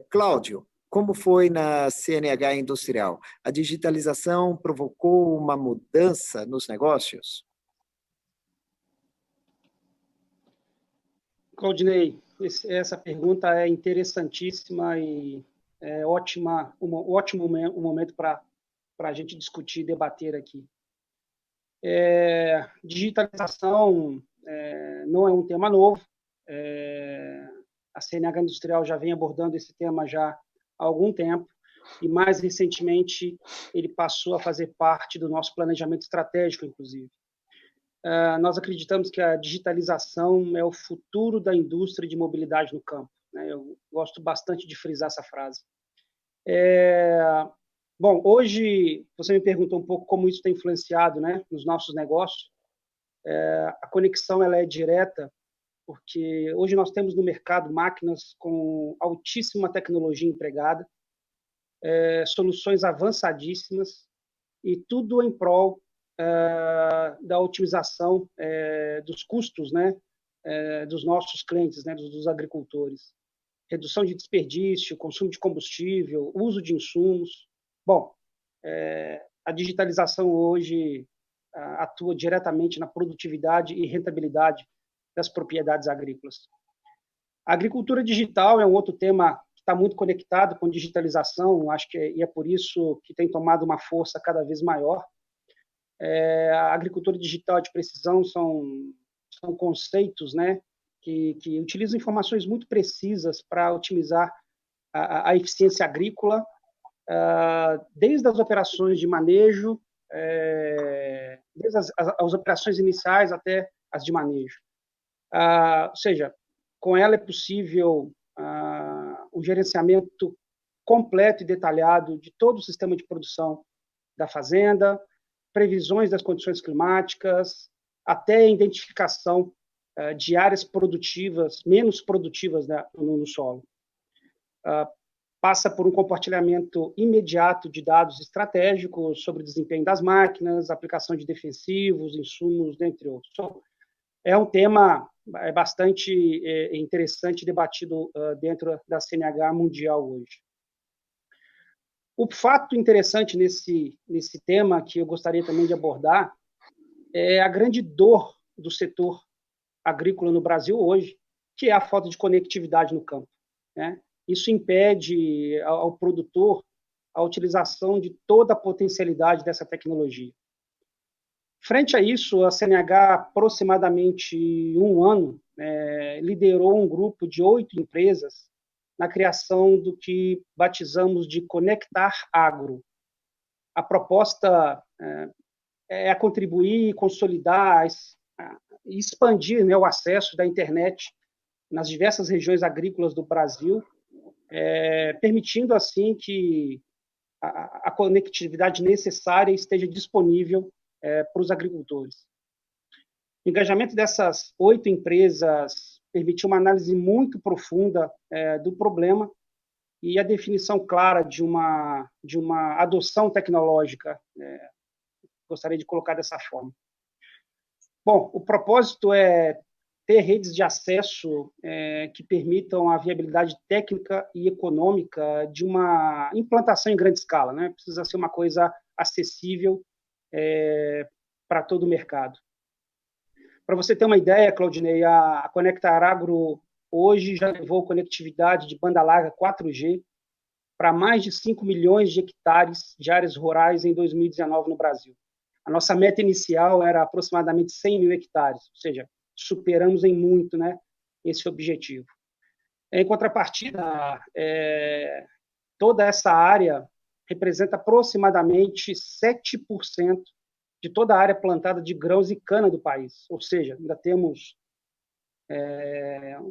Cláudio, como foi na CNH Industrial? A digitalização provocou uma mudança nos negócios? Claudinei, essa pergunta é interessantíssima e é ótima, um ótimo momento para a gente discutir e debater aqui. Digitalização não é um tema novo. A CNH Industrial já vem abordando esse tema já há algum tempo e, mais recentemente, ele passou a fazer parte do nosso planejamento estratégico, inclusive. Nós acreditamos que a digitalização é o futuro da indústria de mobilidade no campo, né? Eu gosto bastante de frisar essa frase. Bom, hoje você me perguntou um pouco como isso tem influenciado, né, nos nossos negócios. A conexão ela é direta, porque hoje nós temos no mercado máquinas com altíssima tecnologia empregada, soluções avançadíssimas, e tudo em prol da otimização dos custos, né, dos nossos clientes, né, dos agricultores. Redução de desperdício, consumo de combustível, uso de insumos. Bom, a digitalização hoje atua diretamente na produtividade e rentabilidade das propriedades agrícolas. A agricultura digital é um outro tema que está muito conectado com digitalização, acho que é por isso que tem tomado uma força cada vez maior. A agricultura digital de precisão são conceitos, né, que utilizam informações muito precisas para otimizar a eficiência agrícola, desde as operações de manejo, desde as operações iniciais até as de manejo. Ou seja, com ela é possível o gerenciamento completo e detalhado de todo o sistema de produção da fazenda, previsões das condições climáticas, até a identificação de áreas produtivas, menos produtivas, né, no solo. Passa por um compartilhamento imediato de dados estratégicos sobre o desempenho das máquinas, aplicação de defensivos, insumos, dentre outros. É um tema bastante interessante debatido dentro da CNH mundial hoje. O fato interessante nesse tema, que eu gostaria também de abordar, é a grande dor do setor agrícola no Brasil hoje, que é a falta de conectividade no campo, né? Isso impede ao produtor a utilização de toda a potencialidade dessa tecnologia. Frente a isso, a CNH, aproximadamente um ano, liderou um grupo de 8 empresas na criação do que batizamos de Conectar Agro. A proposta é contribuir, consolidar e expandir, né, o acesso da internet nas diversas regiões agrícolas do Brasil, permitindo, assim, que a conectividade necessária esteja disponível para os agricultores. O engajamento dessas 8 empresas permitiu uma análise muito profunda do problema e a definição clara de uma adoção tecnológica, gostaria de colocar dessa forma. Bom, o propósito é ter redes de acesso que permitam a viabilidade técnica e econômica de uma implantação em grande escala, né? Precisa ser uma coisa acessível para todo o mercado. Para você ter uma ideia, Claudinei, a Conectar Agro hoje já levou conectividade de banda larga 4G para mais de 5 milhões de hectares de áreas rurais em 2019 no Brasil. A nossa meta inicial era aproximadamente 100 mil hectares, ou seja, superamos em muito, né, esse objetivo. Em contrapartida, toda essa área representa aproximadamente 7% de toda a área plantada de grãos e cana do país, ou seja, ainda temos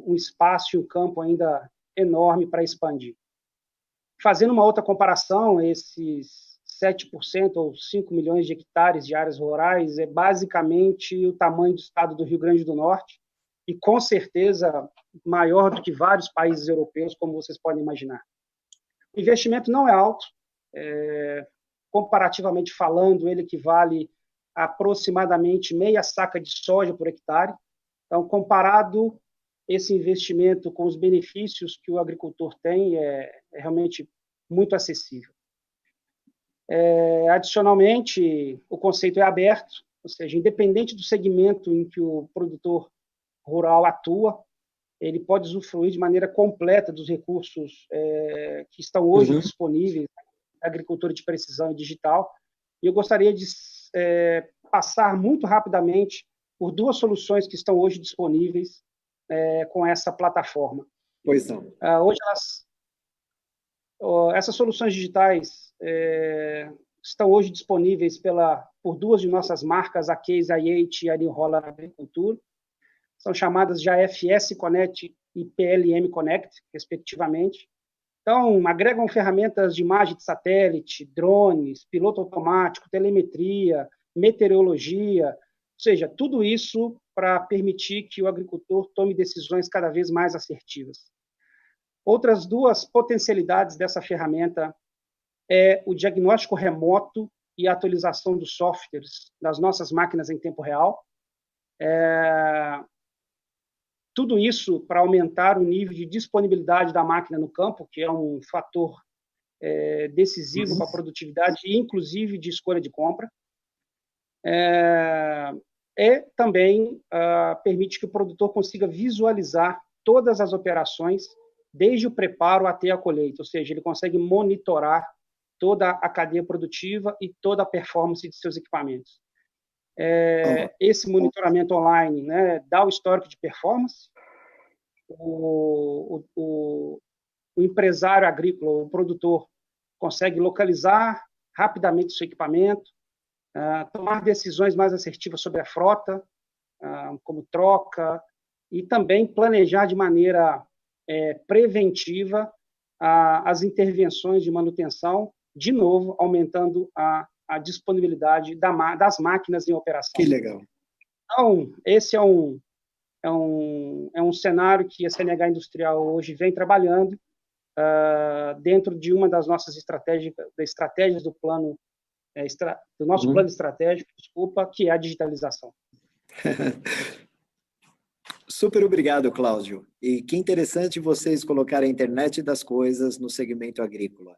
um espaço e um campo ainda enorme para expandir. Fazendo uma outra comparação, esses 7% ou 5 milhões de hectares de áreas rurais é basicamente o tamanho do estado do Rio Grande do Norte e, com certeza, maior do que vários países europeus, como vocês podem imaginar. O investimento não é alto, comparativamente falando, ele equivale a aproximadamente meia saca de soja por hectare. Então, comparado esse investimento com os benefícios que o agricultor tem, é realmente muito acessível. Adicionalmente, o conceito é aberto, ou seja, independente do segmento em que o produtor rural atua, ele pode usufruir de maneira completa dos recursos que estão hoje disponíveis na agricultura de precisão e digital. E eu gostaria de passar muito rapidamente por duas soluções que estão hoje disponíveis com essa plataforma. Pois não. Hoje, essas soluções digitais estão hoje disponíveis por duas de nossas marcas, a Case IH e a New Holland Agricultura. São chamadas de AFS Connect e PLM Connect, respectivamente. Então, agregam ferramentas de imagem de satélite, drones, piloto automático, telemetria, meteorologia, ou seja, tudo isso para permitir que o agricultor tome decisões cada vez mais assertivas. Outras duas potencialidades dessa ferramenta é o diagnóstico remoto e a atualização dos softwares das nossas máquinas em tempo real. Tudo isso para aumentar o nível de disponibilidade da máquina no campo, que é um fator decisivo para a produtividade e, inclusive, de escolha de compra. Também permite que o produtor consiga visualizar todas as operações, desde o preparo até a colheita, ou seja, ele consegue monitorar toda a cadeia produtiva e toda a performance de seus equipamentos. Esse monitoramento online, né, dá o histórico de performance, o empresário agrícola, o produtor, consegue localizar rapidamente o seu equipamento, tomar decisões mais assertivas sobre a frota, como troca, e também planejar de maneira preventiva as intervenções de manutenção, de novo, aumentando a disponibilidade das máquinas em operação. Que legal. Então, esse é um cenário que a CNH Industrial hoje vem trabalhando dentro de uma das nossas estratégias do plano, do nosso plano estratégico, que é a digitalização. Super obrigado, Cláudio. E que interessante vocês colocarem a internet das coisas no segmento agrícola.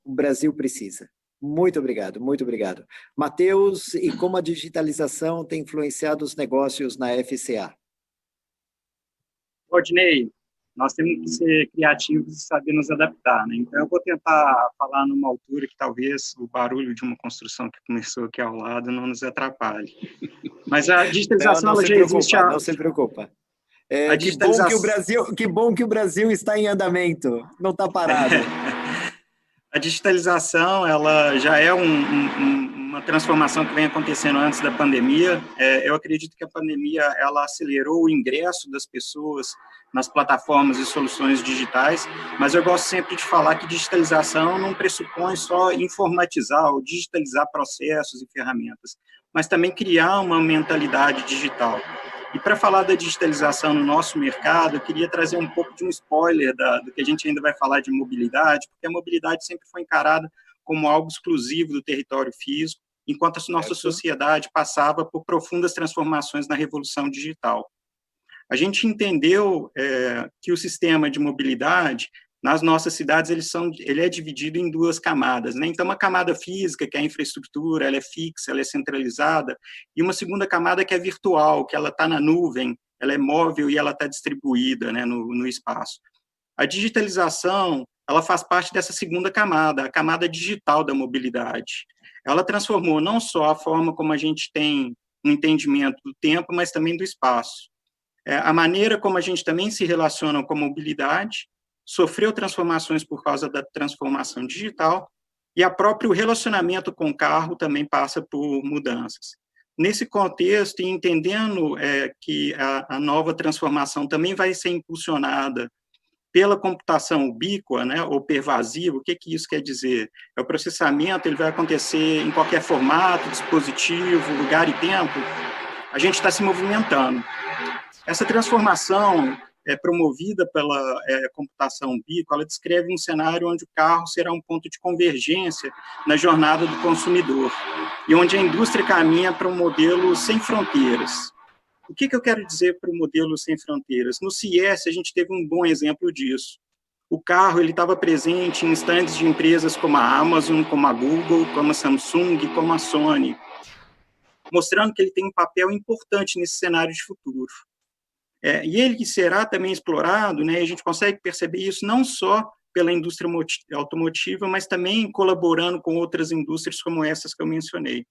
O Brasil precisa. Muito obrigado, muito obrigado. Matheus, e como a digitalização tem influenciado os negócios na FCA? Claudinei, nós temos que ser criativos e saber nos adaptar, né? Então, eu vou tentar falar numa altura que talvez o barulho de uma construção que começou aqui ao lado não nos atrapalhe. Mas a digitalização não já existe há... Não se preocupa. Que bom que o Brasil está em andamento, não está parado. A digitalização, ela já é uma transformação que vem acontecendo antes da pandemia. Eu acredito que a pandemia ela acelerou o ingresso das pessoas nas plataformas e soluções digitais, mas eu gosto sempre de falar que digitalização não pressupõe só informatizar ou digitalizar processos e ferramentas, mas também criar uma mentalidade digital. E para falar da digitalização no nosso mercado, eu queria trazer um pouco de um spoiler do que a gente ainda vai falar de mobilidade, porque a mobilidade sempre foi encarada como algo exclusivo do território físico, enquanto a nossa sociedade passava por profundas transformações na revolução digital. A gente entendeu que o sistema de mobilidade nas nossas cidades, ele é dividido em 2 camadas, né? Então, uma camada física, que é a infraestrutura, ela é fixa, ela é centralizada, e uma segunda camada que é virtual, que ela está na nuvem, ela é móvel e ela está distribuída, né, no espaço. A digitalização, ela faz parte dessa segunda camada, a camada digital da mobilidade. Ela transformou não só a forma como a gente tem um entendimento do tempo, mas também do espaço. A maneira como a gente também se relaciona com a mobilidade sofreu transformações por causa da transformação digital, e o próprio relacionamento com o carro também passa por mudanças. Nesse contexto, e entendendo que a nova transformação também vai ser impulsionada pela computação ubíqua, né, ou pervasiva, o que isso quer dizer? O processamento ele vai acontecer em qualquer formato, dispositivo, lugar e tempo, a gente está se movimentando. Essa transformação promovida pela computação ubíqua, ela descreve um cenário onde o carro será um ponto de convergência na jornada do consumidor, e onde a indústria caminha para um modelo sem fronteiras. O que eu quero dizer para o modelo sem fronteiras? No CES, a gente teve um bom exemplo disso. O carro estava presente em stands de empresas como a Amazon, como a Google, como a Samsung, como a Sony, mostrando que ele tem um papel importante nesse cenário de futuro. E ele será também explorado, né, a gente consegue perceber isso não só pela indústria automotiva, mas também colaborando com outras indústrias como essas que eu mencionei.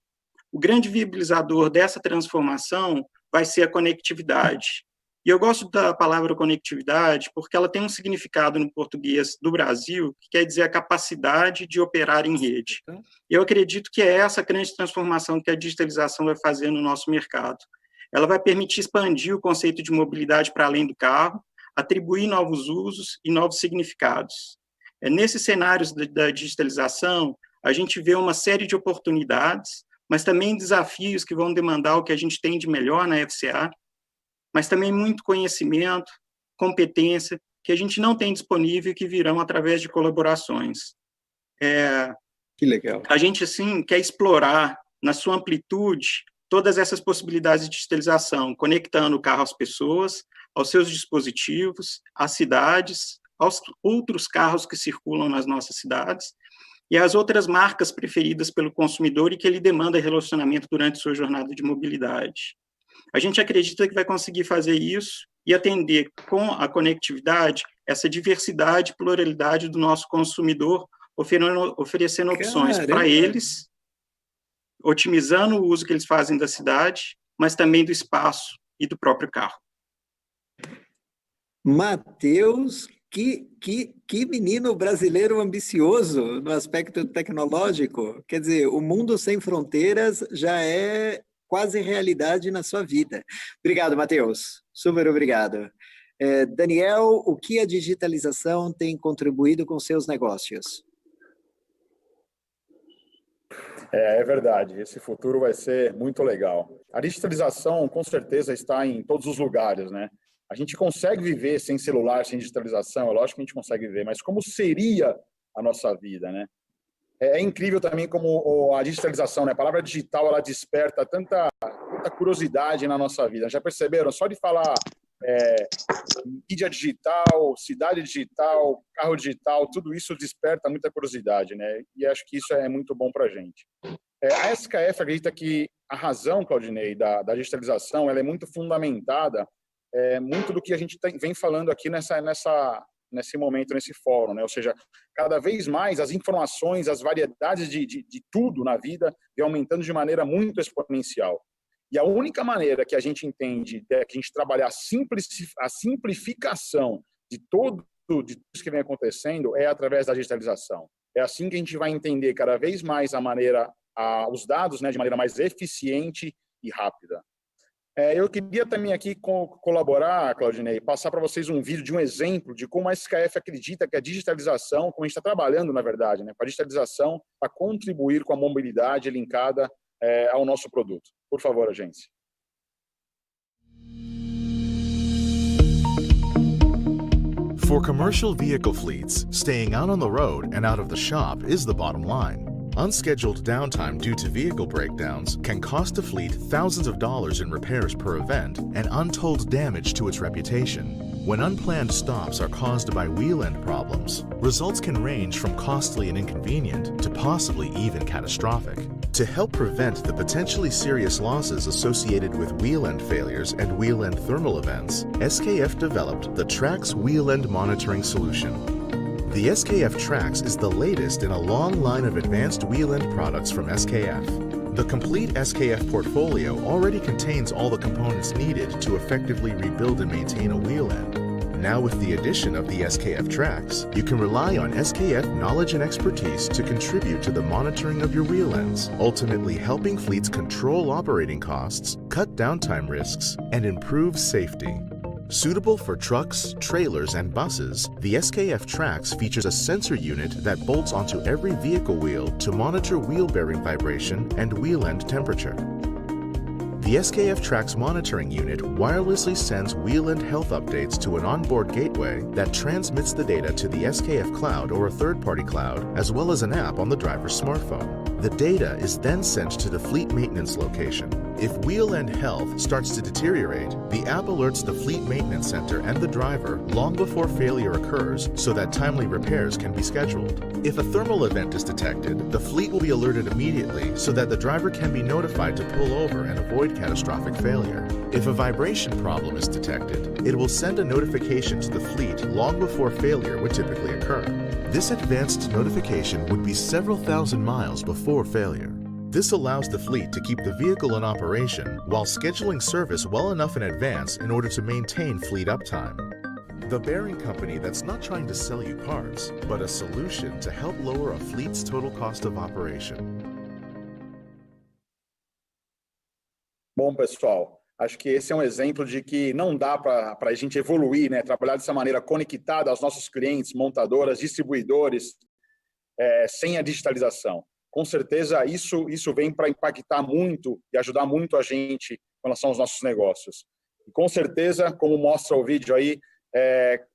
O grande viabilizador dessa transformação vai ser a conectividade. E eu gosto da palavra conectividade porque ela tem um significado no português do Brasil, que quer dizer a capacidade de operar em rede. Eu acredito que é essa grande transformação que a digitalização vai fazer no nosso mercado. Ela vai permitir expandir o conceito de mobilidade para além do carro, atribuir novos usos e novos significados. Nesses cenários da digitalização, a gente vê uma série de oportunidades, mas também desafios que vão demandar o que a gente tem de melhor na FCA, mas também muito conhecimento, competência, que a gente não tem disponível e que virão através de colaborações. Que legal. A gente, assim, quer explorar, na sua amplitude, todas essas possibilidades de digitalização, conectando o carro às pessoas, aos seus dispositivos, às cidades, aos outros carros que circulam nas nossas cidades, e as outras marcas preferidas pelo consumidor e que ele demanda relacionamento durante sua jornada de mobilidade. A gente acredita que vai conseguir fazer isso e atender com a conectividade essa diversidade e pluralidade do nosso consumidor, oferecendo opções para eles, otimizando o uso que eles fazem da cidade, mas também do espaço e do próprio carro. Matheus, que menino brasileiro ambicioso no aspecto tecnológico. Quer dizer, o mundo sem fronteiras já é quase realidade na sua vida. Obrigado, Matheus. Super obrigado. Daniel, o que a digitalização tem contribuído com seus negócios? É verdade, esse futuro vai ser muito legal. A digitalização, com certeza, está em todos os lugares, né? A gente consegue viver sem celular, sem digitalização, é lógico que a gente consegue viver, mas como seria a nossa vida, né? É incrível também como a digitalização, né? A palavra digital, ela desperta tanta curiosidade na nossa vida. Já perceberam? Só de falar mídia digital, cidade digital, carro digital, tudo isso desperta muita curiosidade, né? E acho que isso é muito bom para a gente. A SKF acredita que a razão, Claudinei, da digitalização, ela é muito fundamentada, muito do que a gente vem falando aqui nesse momento, nesse fórum, né? Ou seja, cada vez mais as informações, as variedades de tudo na vida vem aumentando de maneira muito exponencial. E a única maneira que a gente entende que a gente trabalhar a simplificação de tudo isso que vem acontecendo é através da digitalização. É assim que a gente vai entender cada vez mais os dados, né, de maneira mais eficiente e rápida. Eu queria também aqui colaborar, Claudinei, passar para vocês um vídeo de um exemplo de como a SKF acredita que a digitalização, como a gente está trabalhando, na verdade, né, com a digitalização, para contribuir com a mobilidade linkada ao nosso produto. Por favor, agência. For commercial vehicle fleets, staying out on the road and out of the shop is the bottom line. Unscheduled downtime due to vehicle breakdowns can cost a fleet thousands of dollars in repairs per event and untold damage to its reputation. When unplanned stops are caused by wheel end problems, results can range from costly and inconvenient to possibly even catastrophic. To help prevent the potentially serious losses associated with wheel end failures and wheel end thermal events, SKF developed the Trax Wheel End Monitoring Solution. The SKF Trax is the latest in a long line of advanced wheel end products from SKF. The complete SKF portfolio already contains all the components needed to effectively rebuild and maintain a wheel end. Now with the addition of the SKF Trax, you can rely on SKF knowledge and expertise to contribute to the monitoring of your wheel ends, ultimately helping fleets control operating costs, cut downtime risks, and improve safety. Suitable for trucks, trailers, and buses, the SKF Trax features a sensor unit that bolts onto every vehicle wheel to monitor wheel bearing vibration and wheel end temperature. The SKF Trax monitoring unit wirelessly sends wheel end health updates to an onboard gateway that transmits the data to the SKF Cloud or a third-party cloud, as well as an app on the driver's smartphone. The data is then sent to the fleet maintenance location. If wheel end health starts to deteriorate, the app alerts the fleet maintenance center and the driver long before failure occurs so that timely repairs can be scheduled. If a thermal event is detected, the fleet will be alerted immediately so that the driver can be notified to pull over and avoid catastrophic failure. If a vibration problem is detected, it will send a notification to the fleet long before failure would typically occur. This advanced notification would be several thousand miles before failure. This allows the fleet to keep the vehicle in operation while scheduling service well enough in advance in order to maintain fleet uptime. The bearing company that's not trying to sell you parts, but a solution to help lower a fleet's total cost of operation. Bom, pessoal, acho que esse é um exemplo de que não dá para a gente evoluir, né? Trabalhar dessa maneira conectada aos nossos clientes, montadoras, distribuidores, sem a digitalização. Com certeza, isso vem para impactar muito e ajudar muito a gente em relação aos nossos negócios. E, com certeza, como mostra o vídeo aí,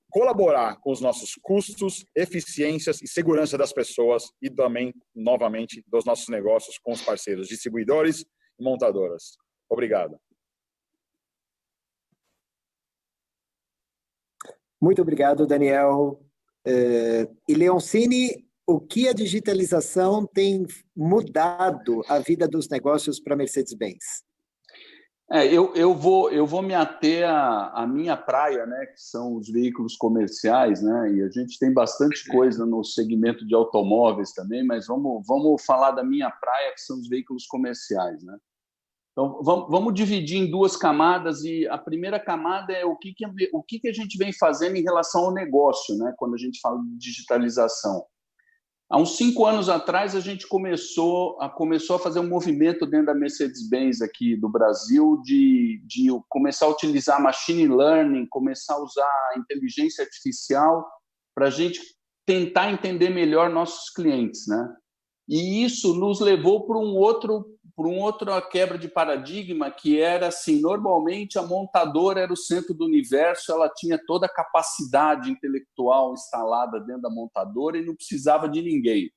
colaborar com os nossos custos, eficiências e segurança das pessoas e também, novamente, dos nossos negócios com os parceiros, distribuidores e montadoras. Obrigado. Muito obrigado, Daniel. E Leoncini, o que a digitalização tem mudado a vida dos negócios para a Mercedes-Benz? Eu vou me ater à minha praia, né, que são os veículos comerciais, né, e a gente tem bastante coisa no segmento de automóveis também, mas vamos falar da minha praia, que são os veículos comerciais, né. Então, vamos dividir em duas camadas, e a primeira camada é o que a gente vem fazendo em relação ao negócio, né, quando a gente fala de digitalização. Há uns 5 anos atrás, a gente começou a fazer um movimento dentro da Mercedes-Benz aqui do Brasil de começar a utilizar machine learning, começar a usar inteligência artificial para a gente tentar entender melhor nossos clientes, né? E isso nos levou para outra quebra de paradigma, que era assim, normalmente a montadora era o centro do universo, ela tinha toda a capacidade intelectual instalada dentro da montadora e não precisava de ninguém.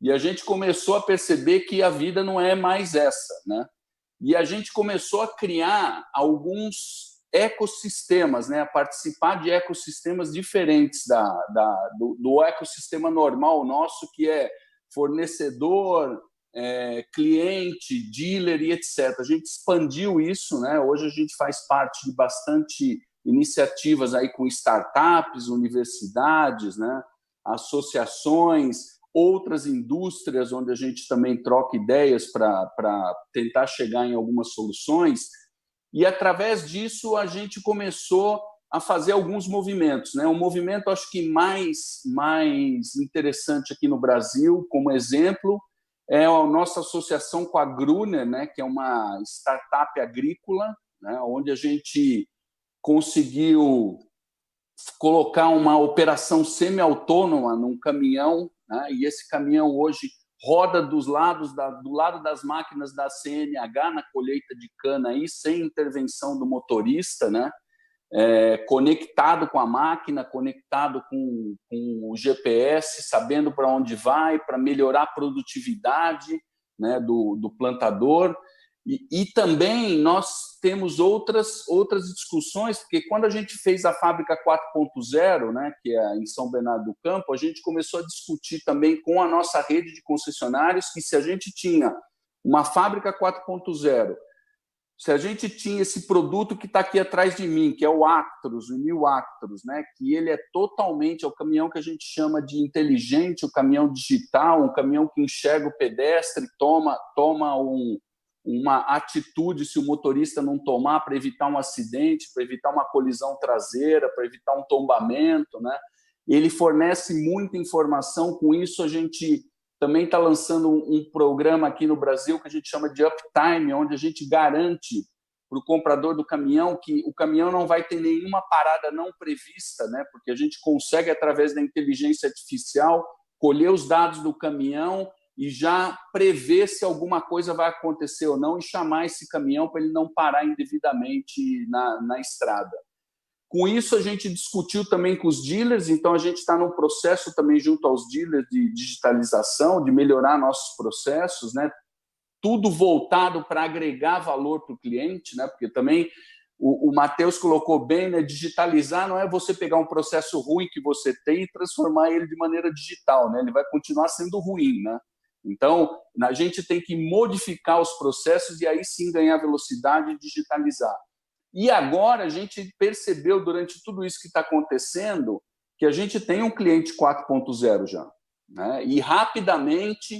E a gente começou a perceber que a vida não é mais essa, né? E a gente começou a criar alguns ecossistemas, né? A participar de ecossistemas diferentes do ecossistema normal nosso, que é fornecedor, cliente, dealer e etc. A gente expandiu isso, né? Hoje a gente faz parte de bastante iniciativas aí com startups, universidades, né? Associações, outras indústrias onde a gente também troca ideias para tentar chegar em algumas soluções. E através disso a gente começou a fazer alguns movimentos, né? Um movimento, acho que mais interessante aqui no Brasil, como exemplo, é a nossa associação com a Gruner, né? Que é uma startup agrícola, né? Onde a gente conseguiu colocar uma operação semi-autônoma num caminhão, né? E esse caminhão hoje roda do lado das máquinas da CNH na colheita de cana aí, sem intervenção do motorista, né? conectado com a máquina, conectado com o GPS, sabendo para onde vai, para melhorar a produtividade, né, do plantador. E também nós temos outras discussões, porque quando a gente fez a fábrica 4.0, né, que é em São Bernardo do Campo, a gente começou a discutir também com a nossa rede de concessionários que se a gente tinha uma fábrica 4.0, se a gente tinha esse produto que está aqui atrás de mim, que é o Actros, o New Actros, né, que ele é totalmente, é o caminhão que a gente chama de inteligente, o caminhão digital, um caminhão que enxerga o pedestre, toma uma atitude se o motorista não tomar para evitar um acidente, para evitar uma colisão traseira, para evitar um tombamento, né? Ele fornece muita informação. Com isso, a gente também está lançando um programa aqui no Brasil que a gente chama de Uptime, onde a gente garante para o comprador do caminhão que o caminhão não vai ter nenhuma parada não prevista, né? Porque a gente consegue, através da inteligência artificial, colher os dados do caminhão e já prever se alguma coisa vai acontecer ou não e chamar esse caminhão para ele não parar indevidamente na estrada. Com isso, a gente discutiu também com os dealers, então a gente está num processo também junto aos dealers de digitalização, de melhorar nossos processos, né? Tudo voltado para agregar valor para o cliente, né? Porque também o Matheus colocou bem, né? Digitalizar não é você pegar um processo ruim que você tem e transformar ele de maneira digital, né? Ele vai continuar sendo ruim, né? Então, a gente tem que modificar os processos e aí sim ganhar velocidade e digitalizar. E agora a gente percebeu, durante tudo isso que está acontecendo, que a gente tem um cliente 4.0 já, né? E rapidamente,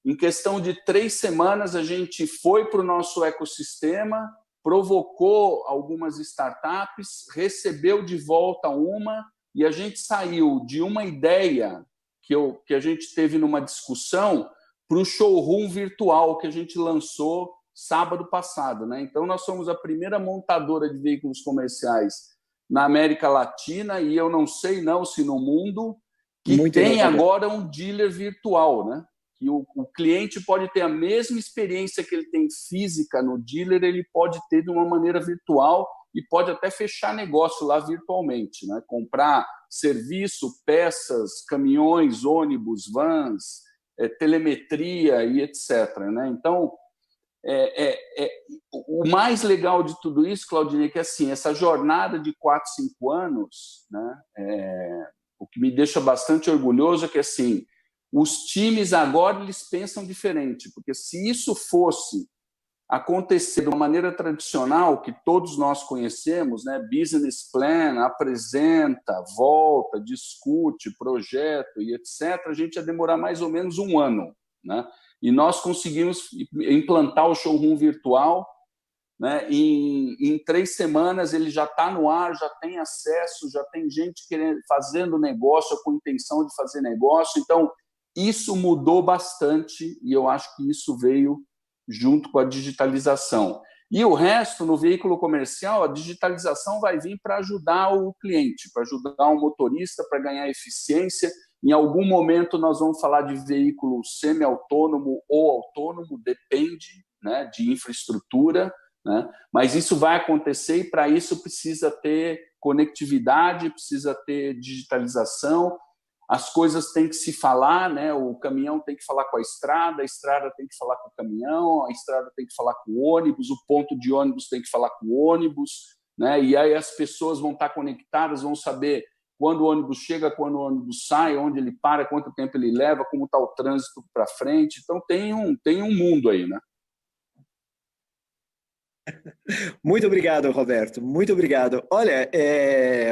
em questão de 3 semanas, a gente foi para o nosso ecossistema, provocou algumas startups, recebeu de volta uma, e a gente saiu de uma ideia que a gente teve numa discussão para o showroom virtual que a gente lançou sábado passado, né? Então, nós somos a primeira montadora de veículos comerciais na América Latina e eu não sei não se no mundo que muito tem agora um dealer virtual, né? Que o cliente pode ter a mesma experiência que ele tem física no dealer, ele pode ter de uma maneira virtual e pode até fechar negócio lá virtualmente, né? Comprar serviço, peças, caminhões, ônibus, vans, telemetria e etc., né? Então, o mais legal de tudo isso, Claudinei, é que assim, essa jornada de 4, 5 anos, né, o que me deixa bastante orgulhoso é que assim, os times agora eles pensam diferente, porque se isso fosse acontecer de uma maneira tradicional que todos nós conhecemos, né, business plan, apresenta, volta, discute, projeto e etc., a gente ia demorar mais ou menos 1 ano, né? E nós conseguimos implantar o showroom virtual, né? Em 3 semanas ele já está no ar, já tem acesso, já tem gente fazendo negócio com intenção de fazer negócio. Então, isso mudou bastante e eu acho que isso veio junto com a digitalização. E o resto, no veículo comercial, a digitalização vai vir para ajudar o cliente, para ajudar o motorista, para ganhar eficiência. Em algum momento nós vamos falar de veículo semi-autônomo ou autônomo, depende, né, de infraestrutura, né? Mas isso vai acontecer e para isso precisa ter conectividade, precisa ter digitalização. As coisas têm que se falar, né? O caminhão tem que falar com a estrada tem que falar com o caminhão, a estrada tem que falar com o ônibus, o ponto de ônibus tem que falar com o ônibus, né? E aí as pessoas vão estar conectadas, vão saber quando o ônibus chega, quando o ônibus sai, onde ele para, quanto tempo ele leva, como está o trânsito para frente. Então tem um mundo aí, né? Muito obrigado, Roberto. Muito obrigado. Olha,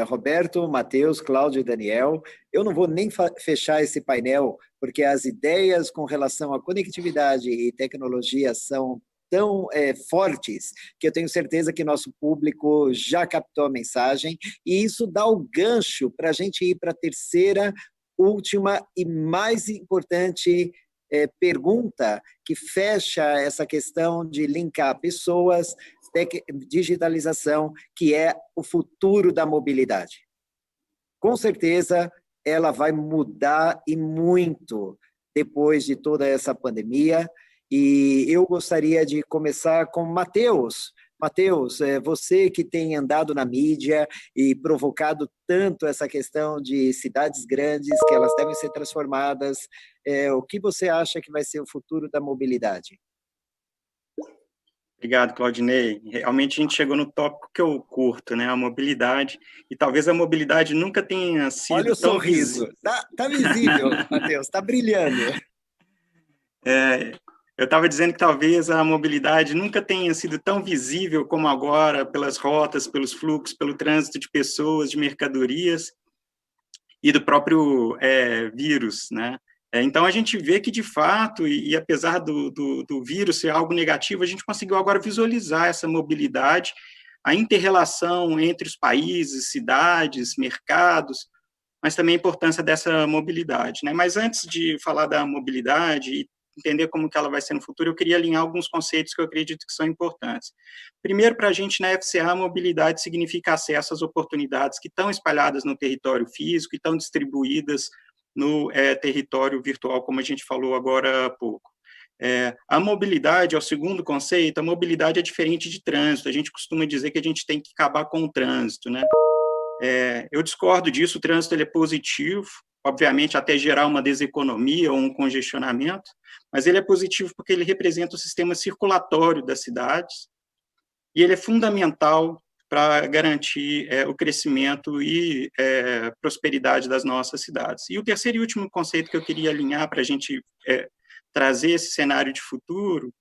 Roberto, Matheus, Cláudio e Daniel, eu não vou nem fechar esse painel, porque as ideias com relação à conectividade e tecnologia são tão fortes que eu tenho certeza que nosso público já captou a mensagem e isso dá o gancho para a gente ir para a terceira, última e mais importante pergunta que fecha essa questão de linkar pessoas, digitalização, que é o futuro da mobilidade. Com certeza, ela vai mudar e muito depois de toda essa pandemia, e eu gostaria de começar com Matheus. Matheus, você que tem andado na mídia e provocado tanto essa questão de cidades grandes, que elas devem ser transformadas, o que você acha que vai ser o futuro da mobilidade? Obrigado, Claudinei. Realmente a gente chegou no tópico que eu curto, né? A mobilidade. E talvez a mobilidade nunca tenha sido Olha o tão sorriso. Tá visível, Matheus, tá brilhando. Eu estava dizendo que talvez a mobilidade nunca tenha sido tão visível como agora, pelas rotas, pelos fluxos, pelo trânsito de pessoas, de mercadorias e do próprio vírus, né? Então, a gente vê que, de fato, e apesar do vírus ser algo negativo, a gente conseguiu agora visualizar essa mobilidade, a inter-relação entre os países, cidades, mercados, mas também a importância dessa mobilidade, né? Mas antes de falar da mobilidade e entender como que ela vai ser no futuro, eu queria alinhar alguns conceitos que eu acredito que são importantes. Primeiro, para a gente, na FCA, a mobilidade significa acesso às oportunidades que estão espalhadas no território físico e estão distribuídas no território virtual, como a gente falou agora há pouco. A mobilidade, é o segundo conceito, a mobilidade é diferente de trânsito, a gente costuma dizer que a gente tem que acabar com o trânsito, né? Eu discordo disso, o trânsito ele é positivo, obviamente até gerar uma deseconomia ou um congestionamento, mas ele é positivo porque ele representa o sistema circulatório das cidades e ele é fundamental para garantir o crescimento e prosperidade das nossas cidades. E o terceiro e último conceito que eu queria alinhar para a gente trazer esse cenário de futuro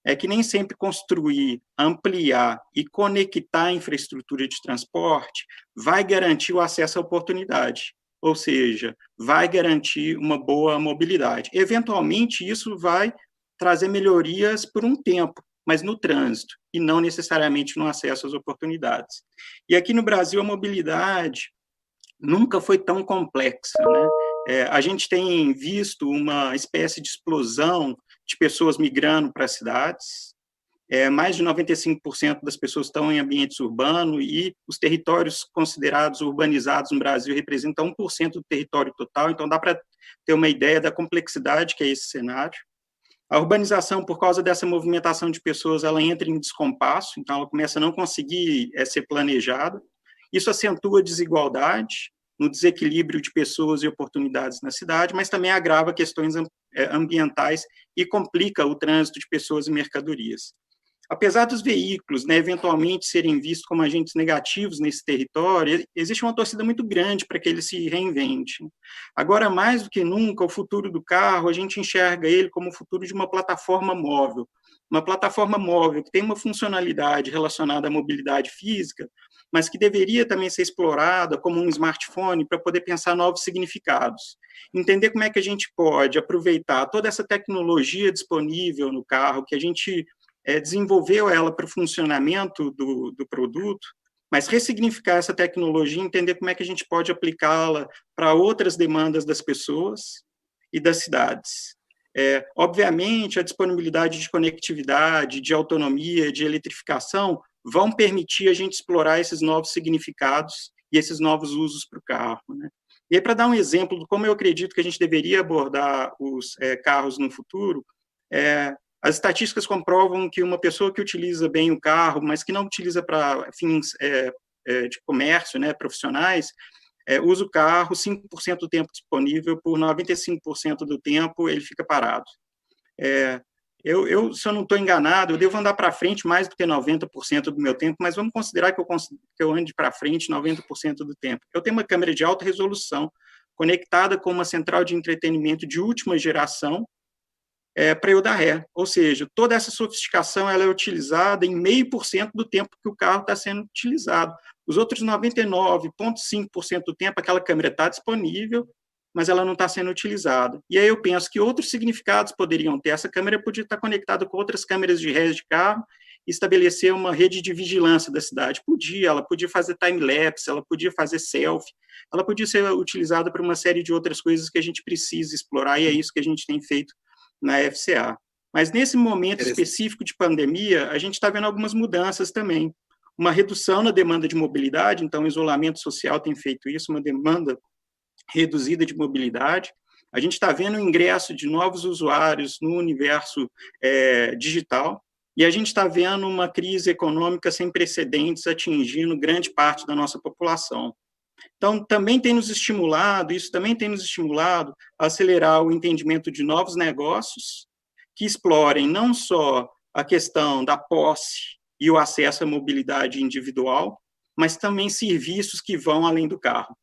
é que nem sempre construir, ampliar e conectar a infraestrutura de transporte vai garantir o acesso à oportunidade, ou seja, vai garantir uma boa mobilidade. Eventualmente, isso vai trazer melhorias por um tempo, mas no trânsito, e não necessariamente no acesso às oportunidades. E aqui no Brasil, a mobilidade nunca foi tão complexa, né? A gente tem visto uma espécie de explosão de pessoas migrando para as cidades, mais de 95% das pessoas estão em ambientes urbanos e os territórios considerados urbanizados no Brasil representam 1% do território total, então dá para ter uma ideia da complexidade que é esse cenário. A urbanização, por causa dessa movimentação de pessoas, ela entra em descompasso, então ela começa a não conseguir ser planejada. Isso acentua a desigualdade no desequilíbrio de pessoas e oportunidades na cidade, mas também agrava questões ambientais e complica o trânsito de pessoas e mercadorias. Apesar dos veículos, né, eventualmente serem vistos como agentes negativos nesse território, existe uma torcida muito grande para que ele se reinvente. Agora, mais do que nunca, o futuro do carro, a gente enxerga ele como o futuro de uma plataforma móvel que tem uma funcionalidade relacionada à mobilidade física, mas que deveria também ser explorada como um smartphone para poder pensar novos significados. Entender como é que a gente pode aproveitar toda essa tecnologia disponível no carro, que a gente desenvolveu ela para o funcionamento do produto, mas ressignificar essa tecnologia e entender como é que a gente pode aplicá-la para outras demandas das pessoas e das cidades. Obviamente, a disponibilidade de conectividade, de autonomia, de eletrificação vão permitir a gente explorar esses novos significados e esses novos usos para o carro, né? E aí, para dar um exemplo de como eu acredito que a gente deveria abordar os carros no futuro, as estatísticas comprovam que uma pessoa que utiliza bem o carro, mas que não utiliza para fins de comércio, né, profissionais, usa o carro 5% do tempo disponível, por 95% do tempo ele fica parado. Se eu não estou enganado, eu devo andar para frente mais do que 90% do meu tempo, mas vamos considerar que eu ande para frente 90% do tempo. Eu tenho uma câmera de alta resolução conectada com uma central de entretenimento de última geração, para eu dar ré, ou seja, toda essa sofisticação ela é utilizada em 0,5% do tempo que o carro está sendo utilizado. Os outros 99,5% do tempo aquela câmera está disponível, mas ela não está sendo utilizada. E aí eu penso que outros significados poderiam ter. Essa câmera podia estar conectada com outras câmeras de ré de carro e estabelecer uma rede de vigilância da cidade. Ela podia fazer time-lapse, ela podia fazer selfie, ela podia ser utilizada para uma série de outras coisas que a gente precisa explorar, e é isso que a gente tem feito na FCA. Mas nesse momento específico de pandemia, a gente está vendo algumas mudanças também. Uma redução na demanda de mobilidade, então o isolamento social tem feito isso, uma demanda reduzida de mobilidade. A gente está vendo o ingresso de novos usuários no universo digital, e a gente está vendo uma crise econômica sem precedentes atingindo grande parte da nossa população. Então, também tem nos estimulado, isso também tem nos estimulado a acelerar o entendimento de novos negócios que explorem não só a questão da posse e o acesso à mobilidade individual, mas também serviços que vão além do carro.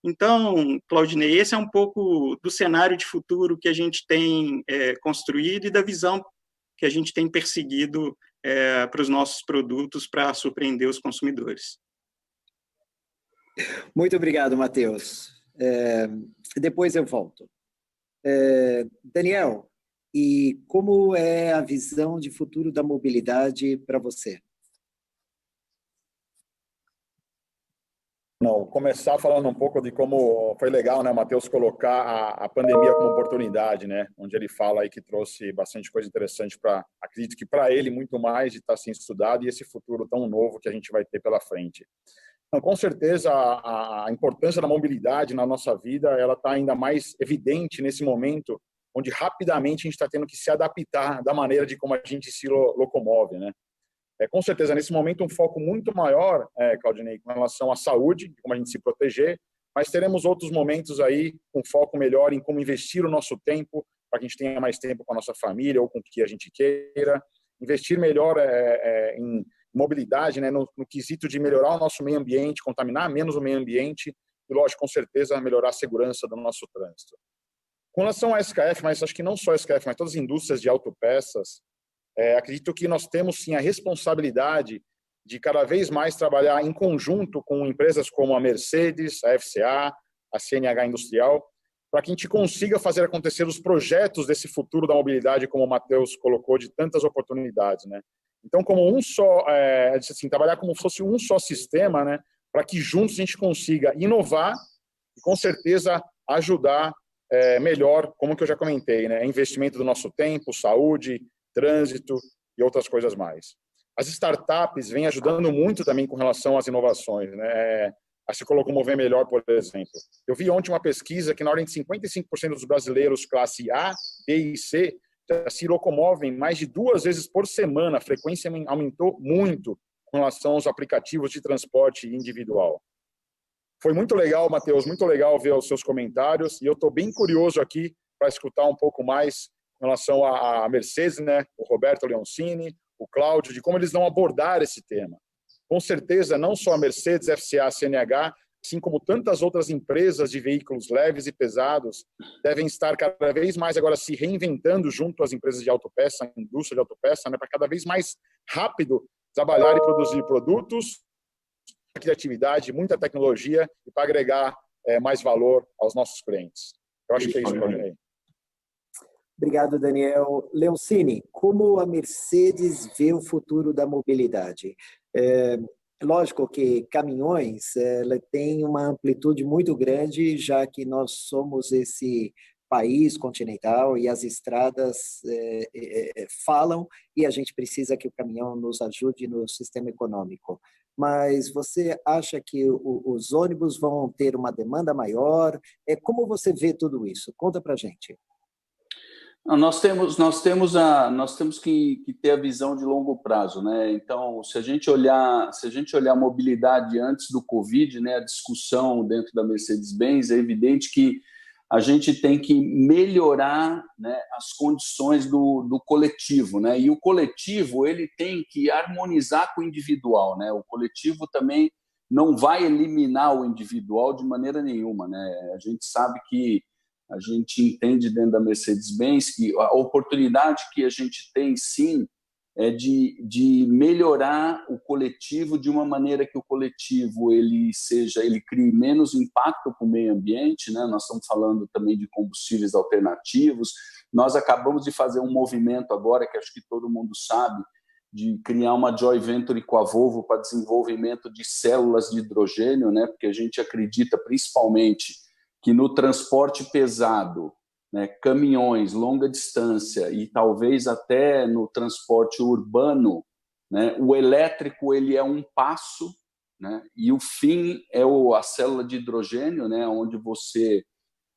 Então, Claudinei, esse é um pouco do cenário de futuro que a gente tem construído e da visão que a gente tem perseguido para os nossos produtos para surpreender os consumidores. Muito obrigado, Matheus. Depois eu volto. Daniel, e como é a visão de futuro da mobilidade para você? Não, começar falando um pouco de como foi legal, né, Matheus, colocar a pandemia como oportunidade, né, onde ele fala aí que trouxe bastante coisa interessante para, acredito que para ele muito mais de estar sendo estudado e esse futuro tão novo que a gente vai ter pela frente. Então, com certeza, a importância da mobilidade na nossa vida, ela está ainda mais evidente nesse momento, onde rapidamente a gente está tendo que se adaptar da maneira de como a gente se locomove, né? Com certeza, nesse momento, um foco muito maior, Claudinei, com relação à saúde, como a gente se proteger, mas teremos outros momentos aí com foco melhor em como investir o nosso tempo, para que a gente tenha mais tempo com a nossa família ou com o que a gente queira, investir melhor em mobilidade, né, no quesito de melhorar o nosso meio ambiente, contaminar menos o meio ambiente e, lógico, com certeza, melhorar a segurança do nosso trânsito. Com relação à SKF, mas acho que não só a SKF, mas todas as indústrias de autopeças, acredito que nós temos, sim, a responsabilidade de cada vez mais trabalhar em conjunto com empresas como a Mercedes, a FCA, a CNH Industrial, para que a gente consiga fazer acontecer os projetos desse futuro da mobilidade, como o Matheus colocou, de tantas oportunidades, né? Então, como um só, assim, trabalhar como se fosse um só sistema, né, para que juntos a gente consiga inovar e, com certeza, ajudar melhor, como que eu já comentei, né, investimento do nosso tempo, saúde, trânsito e outras coisas mais. As startups vêm ajudando muito também com relação às inovações, né, a se locomover melhor, por exemplo. Eu vi ontem uma pesquisa que na ordem de 55% dos brasileiros classe A, B e C se locomovem mais de 2 vezes por semana. A frequência aumentou muito com relação aos aplicativos de transporte individual. Foi muito legal, Matheus, muito legal ver os seus comentários e eu estou bem curioso aqui para escutar um pouco mais com relação à Mercedes, né, o Roberto Leoncini, o Cláudio, de como eles vão abordar esse tema. Com certeza, não só a Mercedes, FCA, CNH, assim como tantas outras empresas de veículos leves e pesados, devem estar cada vez mais agora se reinventando junto às empresas de autopeça, a indústria de autopeça, né, para cada vez mais rápido trabalhar e produzir produtos, criatividade, muita tecnologia e para agregar mais valor aos nossos clientes. Eu acho que é isso, Claudinei. Obrigado, Daniel. Leoncini, como a Mercedes vê o futuro da mobilidade? Lógico que caminhões ela tem uma amplitude muito grande, já que nós somos esse país continental e as estradas falam e a gente precisa que o caminhão nos ajude no sistema econômico. Mas você acha que os ônibus vão ter uma demanda maior? Como você vê tudo isso? Conta para a gente. Nós temos que ter a visão de longo prazo, né? Então, se a gente olhar a mobilidade antes do Covid, né, a discussão dentro da Mercedes-Benz, é evidente que a gente tem que melhorar, né, as condições do coletivo, né? E o coletivo ele tem que harmonizar com o individual, né? O coletivo também não vai eliminar o individual de maneira nenhuma, né? A gente sabe que a gente entende dentro da Mercedes-Benz que a oportunidade que a gente tem, sim, é de melhorar o coletivo de uma maneira que o coletivo ele crie menos impacto para o meio ambiente, né? Nós estamos falando também de combustíveis alternativos. Nós acabamos de fazer um movimento agora, que acho que todo mundo sabe, de criar uma joint venture com a Volvo para desenvolvimento de células de hidrogênio, né? Porque a gente acredita principalmente que no transporte pesado, né, caminhões, longa distância e talvez até no transporte urbano, né, o elétrico ele é um passo, né, e o fim é a célula de hidrogênio, né, onde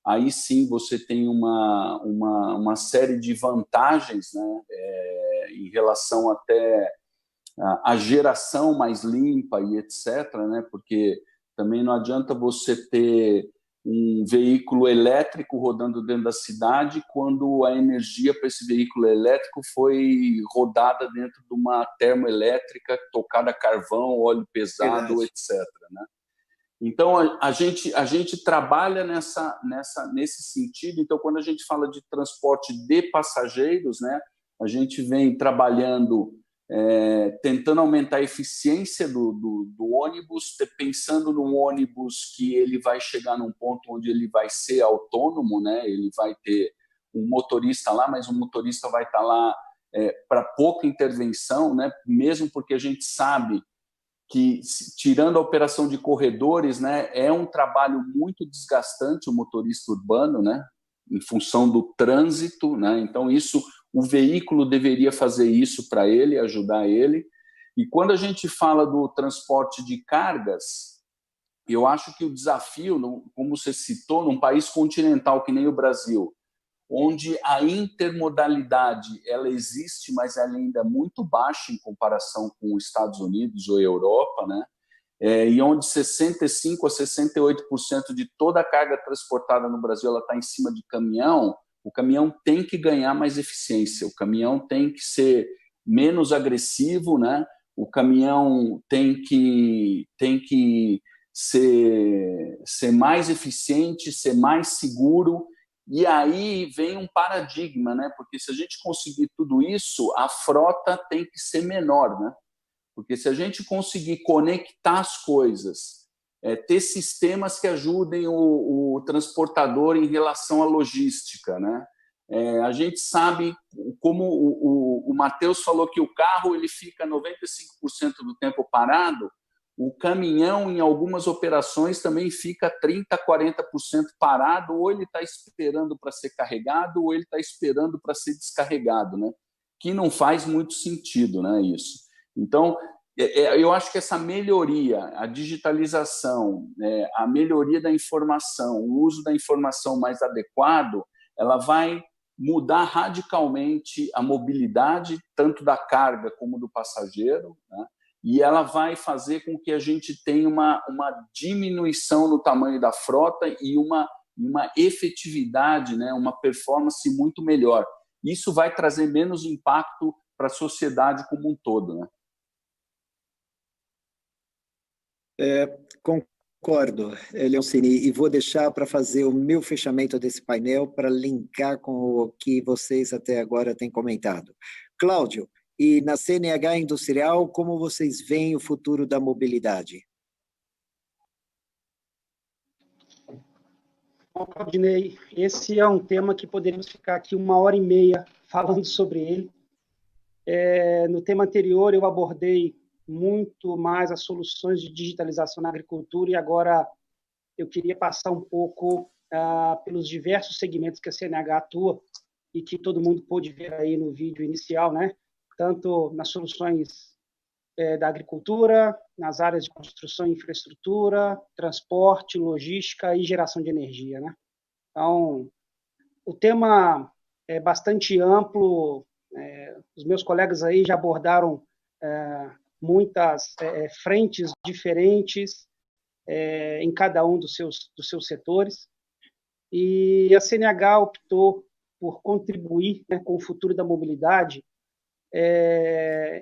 aí sim você tem uma série de vantagens, né, em relação até a geração mais limpa e etc., né? Porque também não adianta você ter um veículo elétrico rodando dentro da cidade quando a energia para esse veículo elétrico foi rodada dentro de uma termoelétrica tocada a carvão, óleo pesado, etc., né? Então, a gente trabalha nesse sentido. Então, quando a gente fala de transporte de passageiros, né, a gente vem trabalhando, tentando aumentar a eficiência do ônibus, pensando num ônibus que ele vai chegar num ponto onde ele vai ser autônomo, né, ele vai ter um motorista lá, mas o motorista vai estar lá para pouca intervenção, né, mesmo porque a gente sabe que, tirando a operação de corredores, né, é um trabalho muito desgastante o motorista urbano, né, em função do trânsito, né, então o veículo deveria fazer isso para ele, ajudar ele. E quando a gente fala do transporte de cargas, eu acho que o desafio, como você citou, num país continental que nem o Brasil, onde a intermodalidade ela existe, mas ela ainda é muito baixa em comparação com os Estados Unidos ou Europa, né? E onde 65% a 68% de toda a carga transportada no Brasil ela está em cima de caminhão, o caminhão tem que ganhar mais eficiência, o caminhão tem que ser menos agressivo, né? O caminhão tem que ser mais eficiente, ser mais seguro. E aí vem um paradigma, né? Porque se a gente conseguir tudo isso, a frota tem que ser menor, né? Porque se a gente conseguir conectar as coisas, ter sistemas que ajudem o transportador em relação à logística, né? A gente sabe, como o Matheus falou, que o carro ele fica 95% do tempo parado, o caminhão, em algumas operações, também fica 30%, 40% parado, ou ele está esperando para ser carregado, ou ele está esperando para ser descarregado, né? Que não faz muito sentido, né, isso. Então, eu acho que essa melhoria, a digitalização, a melhoria da informação, o uso da informação mais adequado, ela vai mudar radicalmente a mobilidade, tanto da carga como do passageiro, né? E ela vai fazer com que a gente tenha uma diminuição no tamanho da frota e uma efetividade, né, uma performance muito melhor. Isso vai trazer menos impacto para a sociedade como um todo, né? Concordo, Leoncini, e vou deixar para fazer o meu fechamento desse painel para linkar com o que vocês até agora têm comentado. Cláudio, e na CNH Industrial, como vocês veem o futuro da mobilidade? Bom, Claudinei, esse é um tema que poderíamos ficar aqui 1h30 falando sobre ele. No tema anterior, eu abordei muito mais as soluções de digitalização na agricultura e agora eu queria passar um pouco pelos diversos segmentos que a CNH atua e que todo mundo pôde ver aí no vídeo inicial, né? Tanto nas soluções da agricultura, nas áreas de construção e infraestrutura, transporte, logística e geração de energia, né? Então, o tema é bastante amplo, os meus colegas aí já abordaram muitas frentes diferentes em cada um dos seus setores, e a CNH optou por contribuir, né, com o futuro da mobilidade,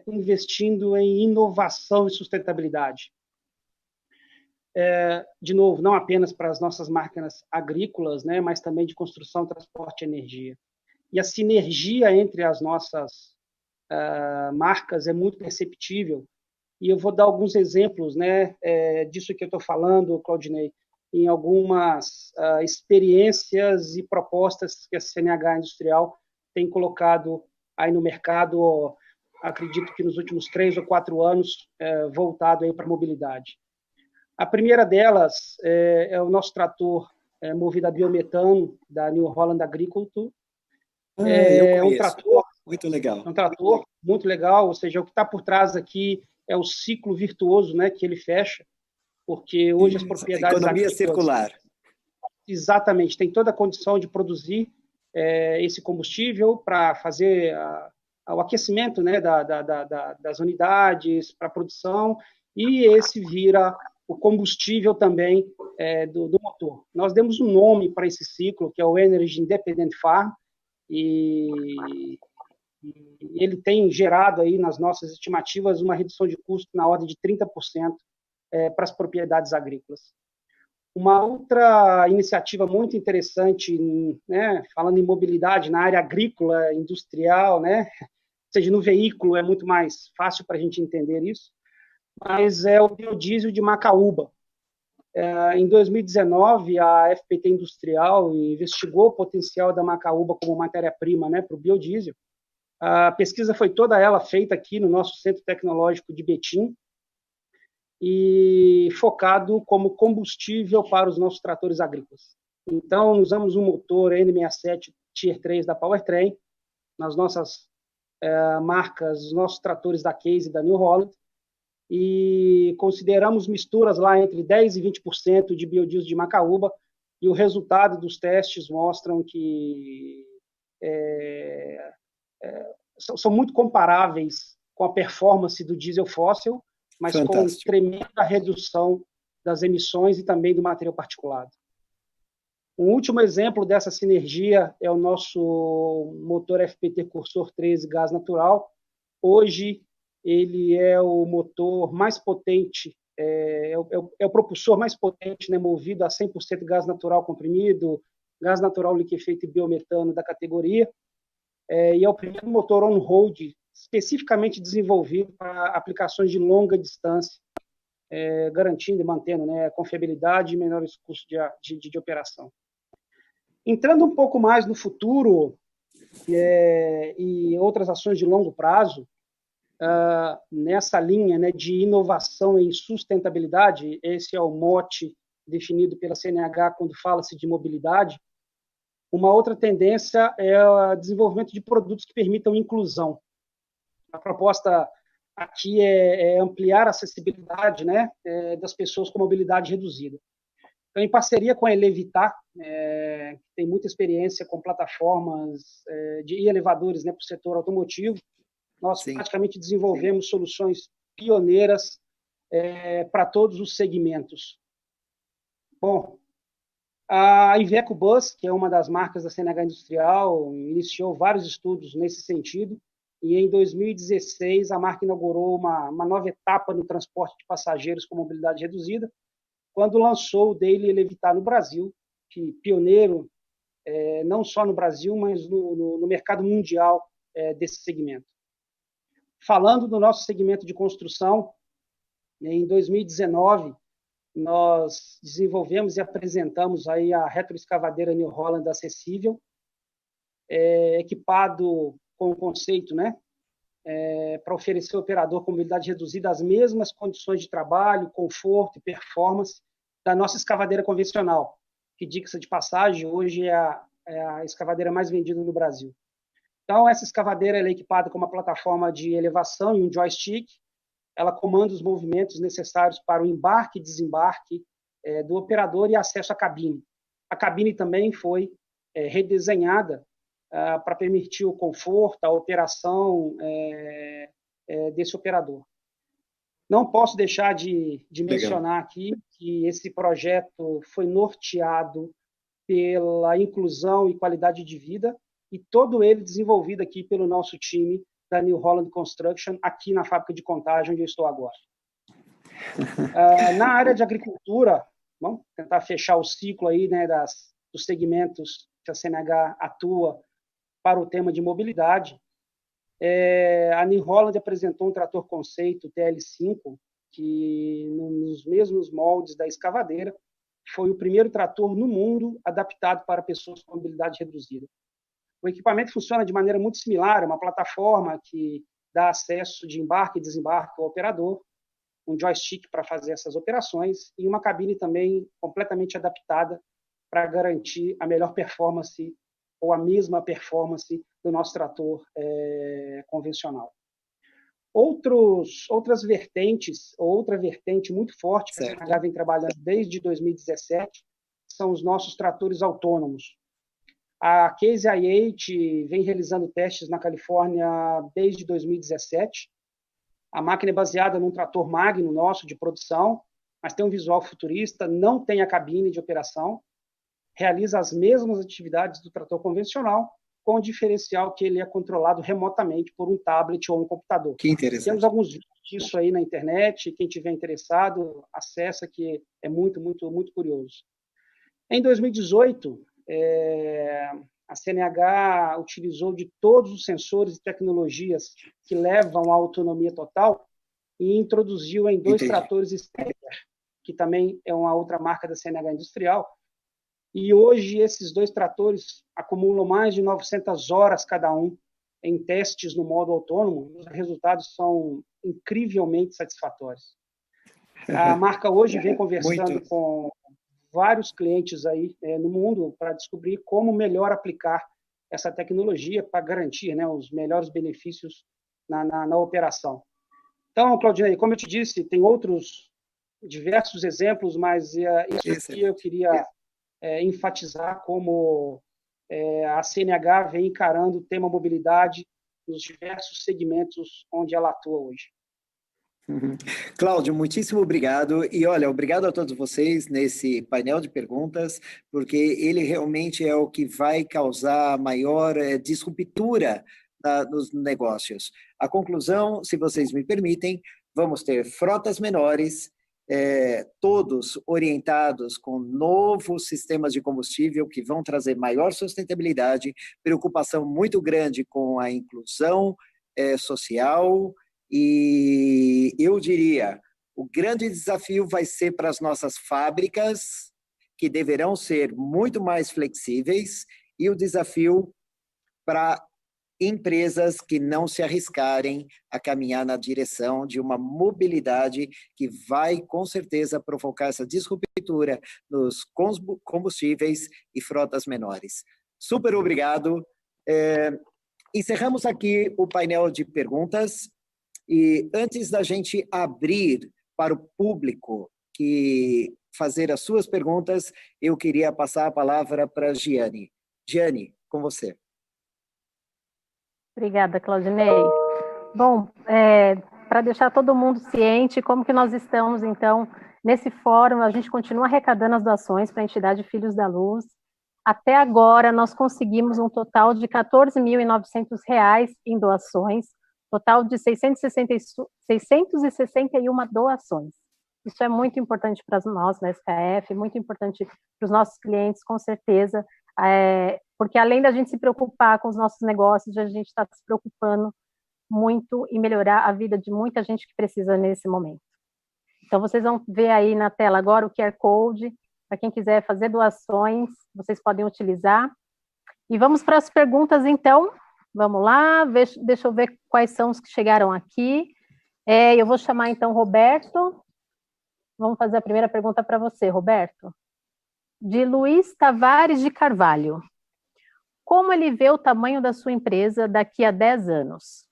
investindo em inovação e sustentabilidade. De novo, não apenas para as nossas máquinas agrícolas, né, mas também de construção, transporte e energia. E a sinergia entre as nossas marcas é muito perceptível, e eu vou dar alguns exemplos, né, disso que eu estou falando, Claudinei, em algumas experiências e propostas que a CNH Industrial tem colocado aí no mercado, acredito que nos últimos 3 ou 4 anos, voltado aí para a mobilidade. A primeira delas é o nosso trator movido a biometano, da New Holland Agriculture. É um trator muito legal. É um trator muito legal, ou seja, o que está por trás aqui é o ciclo virtuoso, né, que ele fecha, porque hoje as propriedades... Economia circular. Exatamente, tem toda a condição de produzir esse combustível para fazer o aquecimento, né, das unidades para produção, e esse vira o combustível também do motor. Nós demos um nome para esse ciclo, que é o Energy Independent Farm, e ele tem gerado aí nas nossas estimativas uma redução de custo na ordem de 30% para as propriedades agrícolas. Uma outra iniciativa muito interessante, né, falando em mobilidade na área agrícola, industrial, né, ou seja, no veículo é muito mais fácil para a gente entender isso, mas é o biodiesel de Macaúba. Em 2019, a FPT Industrial investigou o potencial da Macaúba como matéria-prima, né, para o biodiesel. A pesquisa foi toda ela feita aqui no nosso Centro Tecnológico de Betim, e focado como combustível para os nossos tratores agrícolas. Então, usamos um motor N67 Tier 3 da Powertrain, nas nossas marcas, os nossos tratores da Case e da New Holland, e consideramos misturas lá entre 10% e 20% de biodiesel de Macaúba, e o resultado dos testes mostram que são muito comparáveis com a performance do diesel fóssil, mas Fantástico. com tremenda redução das emissões e também do material particulado. Um último exemplo dessa sinergia é o nosso motor FPT Cursor 13 gás natural. Hoje, ele é o motor mais potente, é o propulsor mais potente, né, movido a 100% gás natural comprimido, gás natural liquefeito e biometano da categoria, e é o primeiro motor on-road especificamente desenvolvido para aplicações de longa distância, garantindo e mantendo, né, confiabilidade e menores custos de operação. Entrando um pouco mais no futuro e outras ações de longo prazo, nessa linha, né, de inovação em sustentabilidade, esse é o mote definido pela CNH quando fala-se de mobilidade. Uma outra tendência é o desenvolvimento de produtos que permitam inclusão. A proposta aqui é ampliar a acessibilidade, né, das pessoas com mobilidade reduzida. Então, em parceria com a Elevitar, que tem muita experiência com plataformas e elevadores, né, para o setor automotivo, nós praticamente desenvolvemos soluções pioneiras para todos os segmentos. Bom, a Iveco Bus, que é uma das marcas da CNH Industrial, iniciou vários estudos nesse sentido, e em 2016 a marca inaugurou uma nova etapa no transporte de passageiros com mobilidade reduzida, quando lançou o Daily Elevitar no Brasil, que pioneiro não só no Brasil, mas no mercado mundial desse segmento. Falando do nosso segmento de construção, em 2019 nós desenvolvemos e apresentamos aí a retroescavadeira New Holland acessível, equipado com o conceito, né, para oferecer ao operador com mobilidade reduzida as mesmas condições de trabalho, conforto e performance da nossa escavadeira convencional, que, diga-se de passagem, hoje é a escavadeira mais vendida no Brasil. Então, essa escavadeira ela é equipada com uma plataforma de elevação e um joystick. Ela comanda os movimentos necessários para o embarque e desembarque do operador e acesso à cabine. A cabine também foi redesenhada para permitir o conforto, a operação desse operador. Não posso deixar de mencionar aqui que esse projeto foi norteado pela inclusão e qualidade de vida, e todo ele desenvolvido aqui pelo nosso time da New Holland Construction, aqui na fábrica de Contagem, onde eu estou agora. Na área de agricultura, vamos tentar fechar o ciclo aí, né, dos segmentos que a CNH atua para o tema de mobilidade. A New Holland apresentou um trator conceito TL5, que nos mesmos moldes da escavadeira, foi o primeiro trator no mundo adaptado para pessoas com mobilidade reduzida. O equipamento funciona de maneira muito similar, é uma plataforma que dá acesso de embarque e desembarque ao operador, um joystick para fazer essas operações e uma cabine também completamente adaptada para garantir a melhor performance ou a mesma performance do nosso trator convencional. Outras vertentes, outra vertente muito forte que a CNH vem trabalhando desde 2017 são os nossos tratores autônomos. A Case IH vem realizando testes na Califórnia desde 2017. A máquina é baseada num trator Magno nosso de produção, mas tem um visual futurista, não tem a cabine de operação, realiza as mesmas atividades do trator convencional, com o diferencial que ele é controlado remotamente por um tablet ou um computador. Que interessante. Temos alguns vídeos disso aí na internet, quem tiver interessado, acessa, que é muito, muito, muito curioso. Em 2018, a CNH utilizou de todos os sensores e tecnologias que levam à autonomia total e introduziu em 2 tratores Stepper, que também é uma outra marca da CNH Industrial. E hoje esses 2 tratores acumulam mais de 900 horas cada um em testes no modo autônomo. Os resultados são incrivelmente satisfatórios. A marca hoje vem conversando com vários clientes aí no mundo para descobrir como melhor aplicar essa tecnologia para garantir, né, os melhores benefícios na operação. Então, Claudinei, como eu te disse, tem outros diversos exemplos, mas isso aqui eu queria enfatizar como a CNH vem encarando o tema mobilidade nos diversos segmentos onde ela atua hoje. Cláudio, muitíssimo obrigado. E olha, obrigado a todos vocês nesse painel de perguntas, porque ele realmente é o que vai causar maior disruptura nos negócios. A conclusão, se vocês me permitem, vamos ter frotas menores, todos orientados com novos sistemas de combustível que vão trazer maior sustentabilidade, preocupação muito grande com a inclusão social. E eu diria, o grande desafio vai ser para as nossas fábricas, que deverão ser muito mais flexíveis, e o desafio para empresas que não se arriscarem a caminhar na direção de uma mobilidade que vai, com certeza, provocar essa disruptura nos combustíveis e frotas menores. Super obrigado. Encerramos aqui o painel de perguntas. E antes da gente abrir para o público que fazer as suas perguntas, eu queria passar a palavra para a Giane. Giane, com você. Obrigada, Claudinei. Bom, para deixar todo mundo ciente, como que nós estamos, então, nesse fórum, a gente continua arrecadando as doações para a entidade Filhos da Luz. Até agora, nós conseguimos um total de R$ 14.900 em doações, total de 661 doações. Isso é muito importante para nós na SKF, muito importante para os nossos clientes, com certeza, porque além da gente se preocupar com os nossos negócios, a gente está se preocupando muito em melhorar a vida de muita gente que precisa nesse momento. Então, vocês vão ver aí na tela agora o QR Code, para quem quiser fazer doações, vocês podem utilizar. E vamos para as perguntas, então. Vamos lá, deixa eu ver quais são os que chegaram aqui. Eu vou chamar, então, Roberto. Vamos fazer a primeira pergunta para você, Roberto. De Luiz Tavares de Carvalho. Como ele vê o tamanho da sua empresa daqui a 10 anos?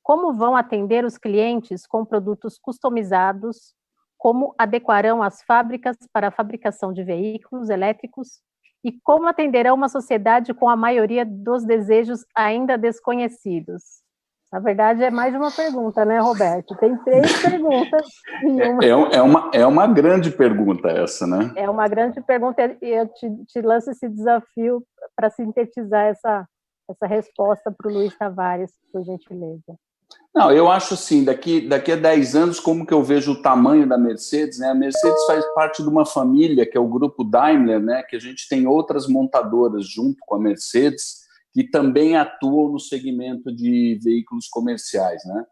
Como vão atender os clientes com produtos customizados? Como adequarão as fábricas para a fabricação de veículos elétricos? E como atenderão uma sociedade com a maioria dos desejos ainda desconhecidos? Na verdade, é mais de uma pergunta, né, Roberto? Tem 3 perguntas em uma. É uma grande pergunta essa, né? É uma grande pergunta, e eu te lanço esse desafio para sintetizar essa resposta para o Luiz Tavares, por gentileza. Não, eu acho assim, daqui a 10 anos, como que eu vejo o tamanho da Mercedes, né? A Mercedes faz parte de uma família, que é o grupo Daimler, né? Que a gente tem outras montadoras junto com a Mercedes, que também atuam no segmento de veículos comerciais, né?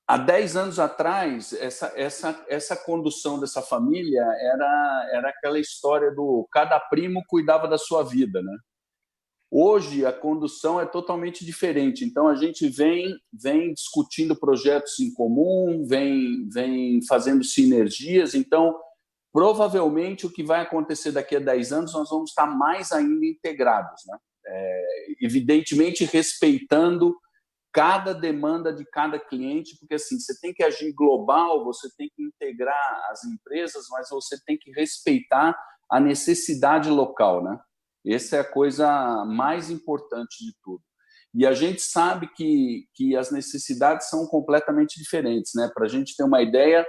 Há 10 anos atrás, essa condução dessa família era aquela história do cada primo cuidava da sua vida, né? Hoje, a condução é totalmente diferente. Então, a gente vem discutindo projetos em comum, vem fazendo sinergias. Então, provavelmente, o que vai acontecer daqui a 10 anos, nós vamos estar mais ainda integrados, né? Evidentemente, respeitando cada demanda de cada cliente, porque assim, você tem que agir global, você tem que integrar as empresas, mas você tem que respeitar a necessidade local, né? Essa é a coisa mais importante de tudo. E a gente sabe que as necessidades são completamente diferentes, né? Para a gente ter uma ideia,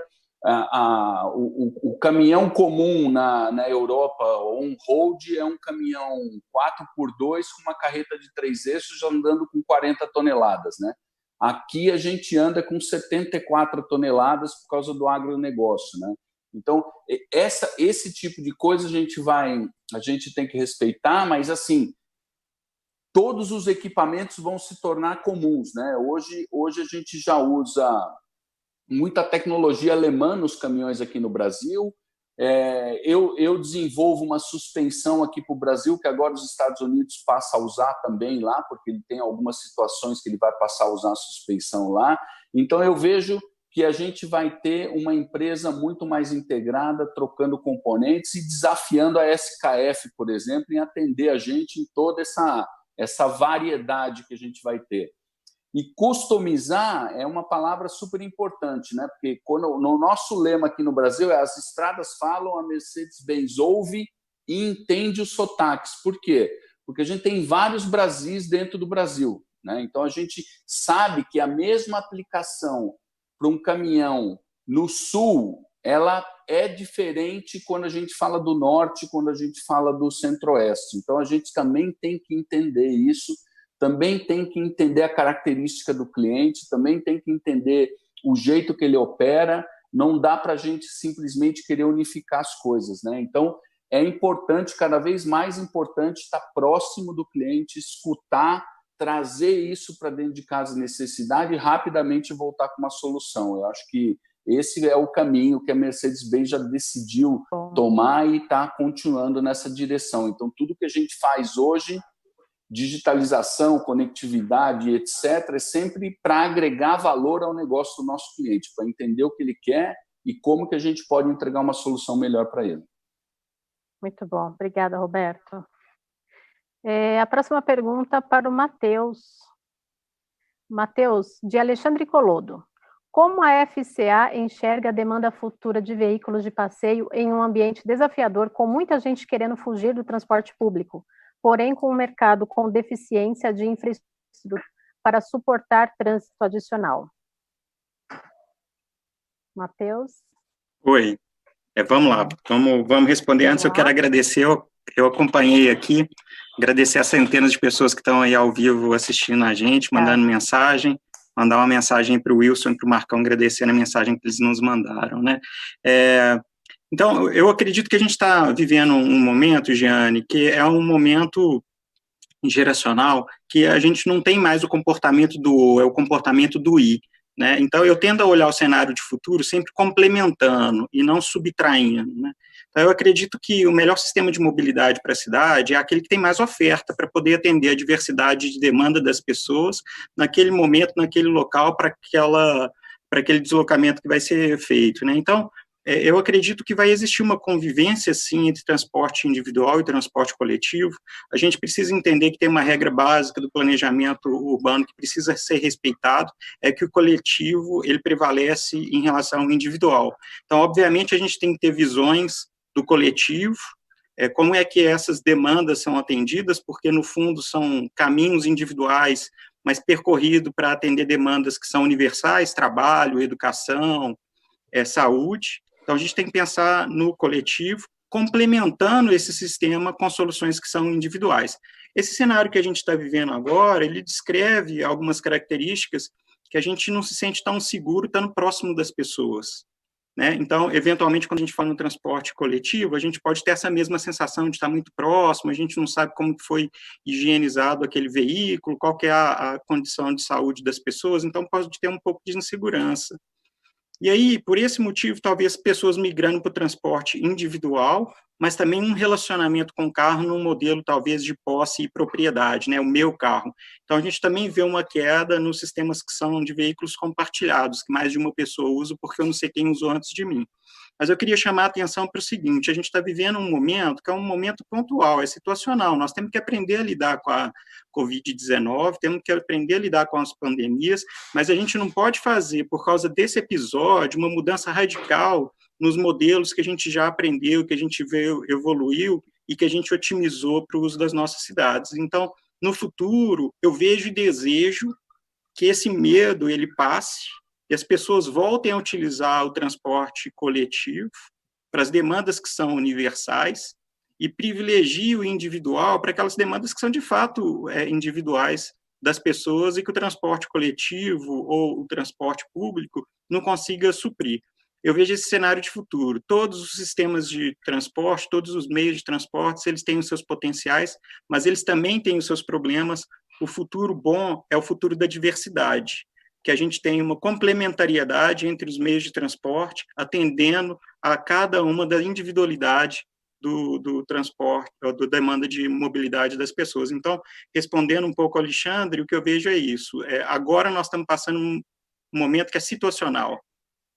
o caminhão comum na Europa, ou um road, é um caminhão 4x2 com uma carreta de 3 eixos já andando com 40 toneladas, né? Aqui a gente anda com 74 toneladas por causa do agronegócio, né? Então, esse tipo de coisa a gente tem que respeitar, mas assim, todos os equipamentos vão se tornar comuns, né? Hoje a gente já usa muita tecnologia alemã nos caminhões aqui no Brasil. Eu desenvolvo uma suspensão aqui para o Brasil, que agora os Estados Unidos passa a usar também lá, porque ele tem algumas situações que ele vai passar a usar a suspensão lá. Então, eu vejo que a gente vai ter uma empresa muito mais integrada, trocando componentes e desafiando a SKF, por exemplo, em atender a gente em toda essa variedade que a gente vai ter. E customizar é uma palavra super importante, né? Porque no nosso lema aqui no Brasil as estradas falam, a Mercedes-Benz ouve e entende os sotaques. Por quê? Porque a gente tem vários Brasis dentro do Brasil, né? Então a gente sabe que a mesma aplicação para um caminhão no sul, ela é diferente quando a gente fala do norte, quando a gente fala do centro-oeste. Então a gente também tem que entender isso, também tem que entender a característica do cliente, também tem que entender o jeito que ele opera. Não dá para a gente simplesmente querer unificar as coisas, né? Então, é importante, cada vez mais importante, estar próximo do cliente, escutar, trazer isso para dentro de casa, necessidade, e rapidamente voltar com uma solução. Eu acho que esse é o caminho que a Mercedes-Benz já decidiu tomar e está continuando nessa direção. Então, tudo que a gente faz hoje, digitalização, conectividade, etc., é sempre para agregar valor ao negócio do nosso cliente, para entender o que ele quer e como que a gente pode entregar uma solução melhor para ele. Muito bom. Obrigada, Roberto. A próxima pergunta para o Matheus. Matheus, de Alexandre Colodo. Como a FCA enxerga a demanda futura de veículos de passeio em um ambiente desafiador, com muita gente querendo fugir do transporte público, porém com um mercado com deficiência de infraestrutura para suportar trânsito adicional? Matheus? Oi, vamos lá, vamos responder. Antes eu quero agradecer, eu acompanhei aqui, agradecer as centenas de pessoas que estão aí ao vivo assistindo a gente, mandando mensagem, mandar uma mensagem para o Wilson e para o Marcão, agradecendo a mensagem que eles nos mandaram, né? Então, eu acredito que a gente está vivendo um momento, Giane, que é um momento geracional que a gente não tem mais o comportamento do O, é o comportamento do I, né? Então, eu tendo a olhar o cenário de futuro sempre complementando e não subtraindo, né? Então, eu acredito que o melhor sistema de mobilidade para a cidade é aquele que tem mais oferta para poder atender a diversidade de demanda das pessoas naquele momento, naquele local, para aquele deslocamento que vai ser feito, né? Então, eu acredito que vai existir uma convivência, sim, entre transporte individual e transporte coletivo. A gente precisa entender que tem uma regra básica do planejamento urbano que precisa ser respeitado, é que o coletivo, ele prevalece em relação ao individual. Então, obviamente, a gente tem que ter visões do coletivo, como é que essas demandas são atendidas, porque, no fundo, são caminhos individuais, mas percorrido para atender demandas que são universais, trabalho, educação, saúde. Então, a gente tem que pensar no coletivo, complementando esse sistema com soluções que são individuais. Esse cenário que a gente está vivendo agora, ele descreve algumas características que a gente não se sente tão seguro estando próximo das pessoas, né? Então, eventualmente, quando a gente fala no transporte coletivo, a gente pode ter essa mesma sensação de estar muito próximo, a gente não sabe como foi higienizado aquele veículo, qual que é a condição de saúde das pessoas, então pode ter um pouco de insegurança. E aí, por esse motivo, talvez pessoas migrando para o transporte individual, mas também um relacionamento com o carro num modelo, talvez, de posse e propriedade, né, o meu carro. Então, a gente também vê uma queda nos sistemas que são de veículos compartilhados, que mais de uma pessoa usa, porque eu não sei quem usou antes de mim. Mas eu queria chamar a atenção para o seguinte, a gente está vivendo um momento que é um momento pontual, é situacional, nós temos que aprender a lidar com a Covid-19, temos que aprender a lidar com as pandemias, mas a gente não pode fazer, por causa desse episódio, uma mudança radical nos modelos que a gente já aprendeu, que a gente veio, evoluiu e que a gente otimizou para o uso das nossas cidades. Então, no futuro, eu vejo e desejo que esse medo ele passe e as pessoas voltem a utilizar o transporte coletivo para as demandas que são universais e privilegie o individual para aquelas demandas que são, de fato, individuais das pessoas e que o transporte coletivo ou o transporte público não consiga suprir. Eu vejo esse cenário de futuro. Todos os sistemas de transporte, todos os meios de transporte, eles têm os seus potenciais, mas eles também têm os seus problemas. O futuro bom é o futuro da diversidade, que a gente tem uma complementariedade entre os meios de transporte, atendendo a cada uma da individualidade do transporte, da demanda de mobilidade das pessoas. Então, respondendo um pouco ao Alexandre, o que eu vejo é isso. Agora nós estamos passando um momento que é situacional,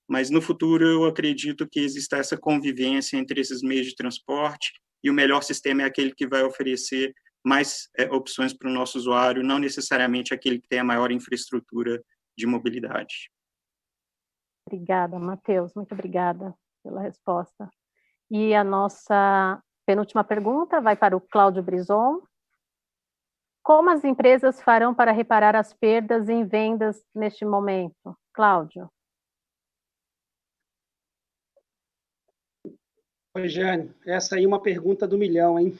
mas no futuro eu acredito que exista essa convivência entre esses meios de transporte e o melhor sistema é aquele que vai oferecer mais opções para o nosso usuário, não necessariamente aquele que tem a maior infraestrutura de mobilidade. Obrigada, Matheus, muito obrigada pela resposta. E a nossa penúltima pergunta vai para o Cláudio Brison. Como as empresas farão para reparar as perdas em vendas neste momento? Cláudio. Oi, Jane, essa aí é uma pergunta do milhão, hein?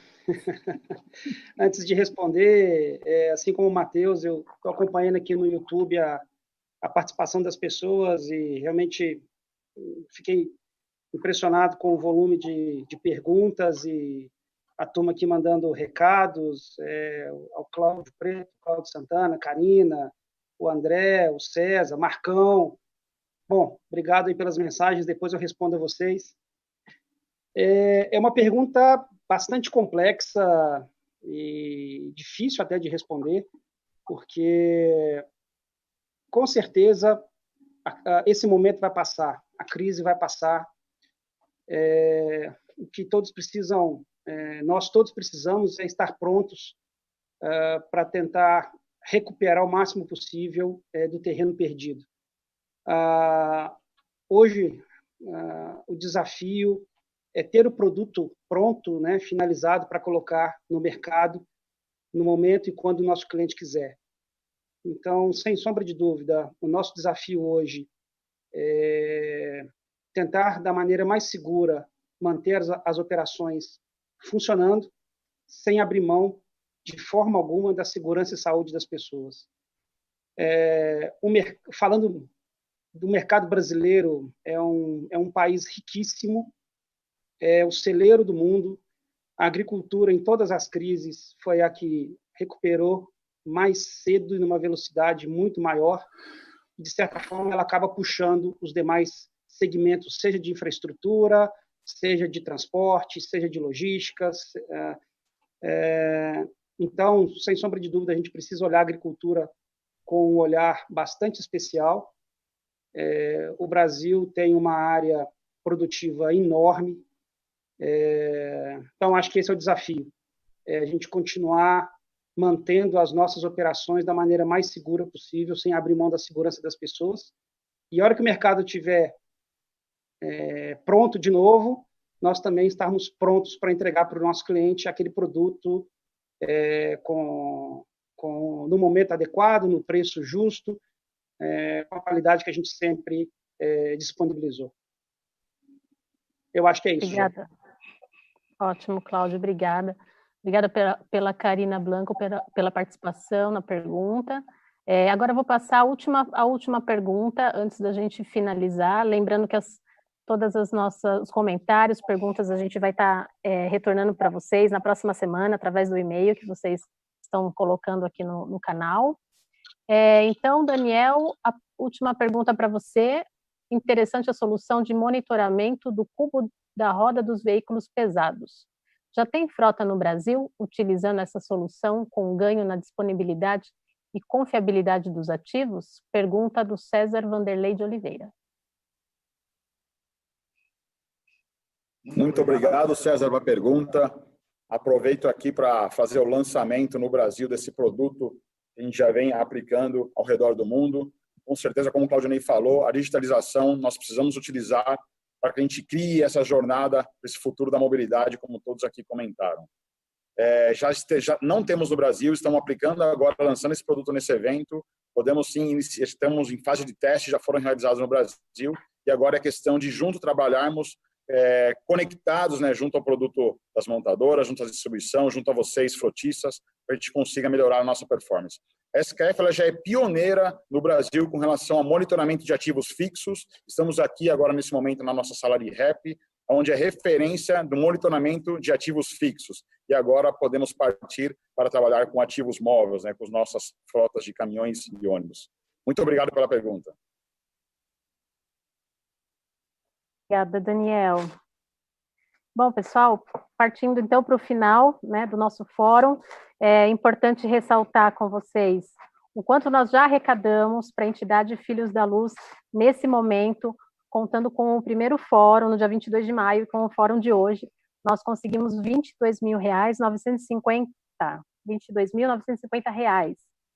Antes de responder, assim como o Matheus, eu estou acompanhando aqui no YouTube a participação das pessoas e realmente fiquei impressionado com o volume de perguntas e a turma aqui mandando recados, ao Cláudio Preto, Cláudio Santana, Karina, o André, o César, Marcão. Bom, obrigado aí pelas mensagens, depois eu respondo a vocês. É uma pergunta bastante complexa e difícil até de responder, porque, com certeza, esse momento vai passar, a crise vai passar. O que todos precisam, nós todos precisamos é estar prontos para tentar recuperar o máximo possível do terreno perdido. Hoje, o desafio é ter o produto pronto, né, finalizado para colocar no mercado no momento e quando o nosso cliente quiser. Então, sem sombra de dúvida, o nosso desafio hoje é tentar, da maneira mais segura, manter as operações funcionando, sem abrir mão, de forma alguma, da segurança e saúde das pessoas. Falando do mercado brasileiro, é um país riquíssimo, é o celeiro do mundo. A agricultura, em todas as crises, foi a que recuperou mais cedo e numa velocidade muito maior. De certa forma, ela acaba puxando os demais segmentos, seja de infraestrutura, seja de transporte, seja de logística. Então, sem sombra de dúvida, a gente precisa olhar a agricultura com um olhar bastante especial. O Brasil tem uma área produtiva enorme. Então, acho que esse é o desafio. A gente continuar mantendo as nossas operações da maneira mais segura possível, sem abrir mão da segurança das pessoas. E a hora que o mercado estiver pronto de novo, nós também estarmos prontos para entregar para o nosso cliente aquele produto no momento adequado, no preço justo, com a qualidade que a gente sempre disponibilizou. Eu acho que é isso. Obrigada. Ótimo, Cláudio, obrigada. Obrigada pela Karina Blanco, pela participação na pergunta. Agora eu vou passar a última pergunta, antes da gente finalizar, lembrando que todas as os comentários, perguntas, a gente vai estar retornando para vocês na próxima semana, através do e-mail que vocês estão colocando aqui no canal. Então, Daniel, a última pergunta para você. Interessante a solução de monitoramento do cubo da roda dos veículos pesados. Já tem frota no Brasil utilizando essa solução com ganho na disponibilidade e confiabilidade dos ativos? Pergunta do César Vanderlei de Oliveira. Muito obrigado, César, pela pergunta. Aproveito aqui para fazer o lançamento no Brasil desse produto que a gente já vem aplicando ao redor do mundo. Com certeza, como o Claudinei falou, a digitalização nós precisamos utilizar para que a gente crie essa jornada para esse futuro da mobilidade, como todos aqui comentaram. Já não temos no Brasil, estamos aplicando agora, lançando esse produto nesse evento. Podemos sim, estamos em fase de teste, já foram realizados no Brasil, e agora é questão de junto trabalharmos conectados, né, junto ao produto das montadoras, junto à distribuição, junto a vocês, frotistas, para a gente consiga melhorar a nossa performance. A SKF ela já é pioneira no Brasil com relação ao monitoramento de ativos fixos. Estamos aqui agora, nesse momento, na nossa sala de rap, onde é referência do monitoramento de ativos fixos. E agora podemos partir para trabalhar com ativos móveis, né, com as nossas frotas de caminhões e ônibus. Muito obrigado pela pergunta. Obrigada, Daniel. Bom, pessoal, partindo então para o final, né, do nosso fórum, é importante ressaltar com vocês o quanto nós já arrecadamos para a entidade Filhos da Luz nesse momento, contando com o primeiro fórum, no dia 22 de maio, com o fórum de hoje. Nós conseguimos R$ 22.950, R$ 22.950.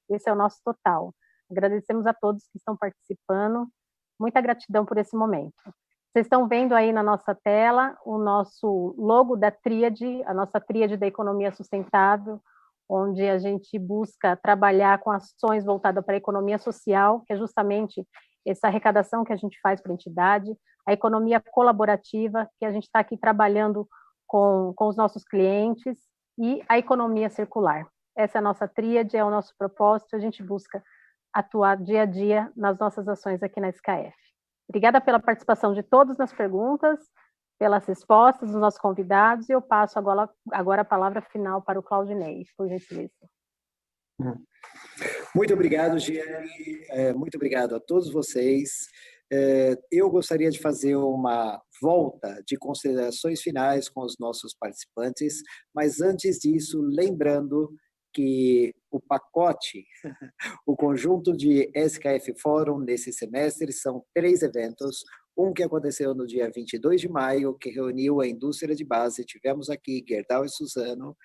Esse é o nosso total. Agradecemos a todos que estão participando. Muita gratidão por esse momento. Vocês estão vendo aí na nossa tela o nosso logo da tríade, a nossa tríade da economia sustentável, onde a gente busca trabalhar com ações voltadas para a economia social, que é justamente essa arrecadação que a gente faz para a entidade, a economia colaborativa, que a gente está aqui trabalhando com os nossos clientes, e a economia circular. Essa é a nossa tríade, é o nosso propósito, a gente busca atuar dia a dia nas nossas ações aqui na SKF. Obrigada pela participação de todos nas perguntas, pelas respostas dos nossos convidados, e eu passo agora a palavra final para o Claudinei, por gentileza. Muito obrigado, Giane, muito obrigado a todos vocês. Eu gostaria de fazer uma volta de considerações finais com os nossos participantes, mas antes disso, lembrando que o pacote, o conjunto de SKF Fórum nesse semestre são 3 eventos, um que aconteceu no dia 22 de maio, que reuniu a indústria de base, tivemos aqui Gerdau e Suzano,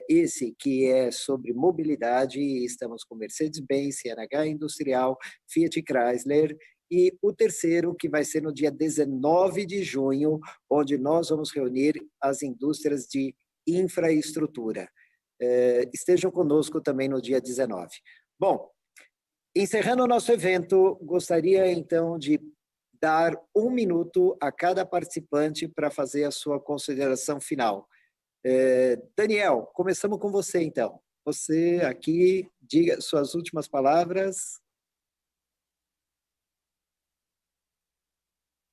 esse que é sobre mobilidade, estamos com Mercedes-Benz, CNH Industrial, Fiat Chrysler, e o terceiro, que vai ser no dia 19 de junho, onde nós vamos reunir as indústrias de infraestrutura. Estejam conosco também no dia 19. Bom, encerrando o nosso evento, gostaria então de dar 1 minuto a cada participante para fazer a sua consideração final. Daniel, começamos com você então. Você aqui, diga suas últimas palavras.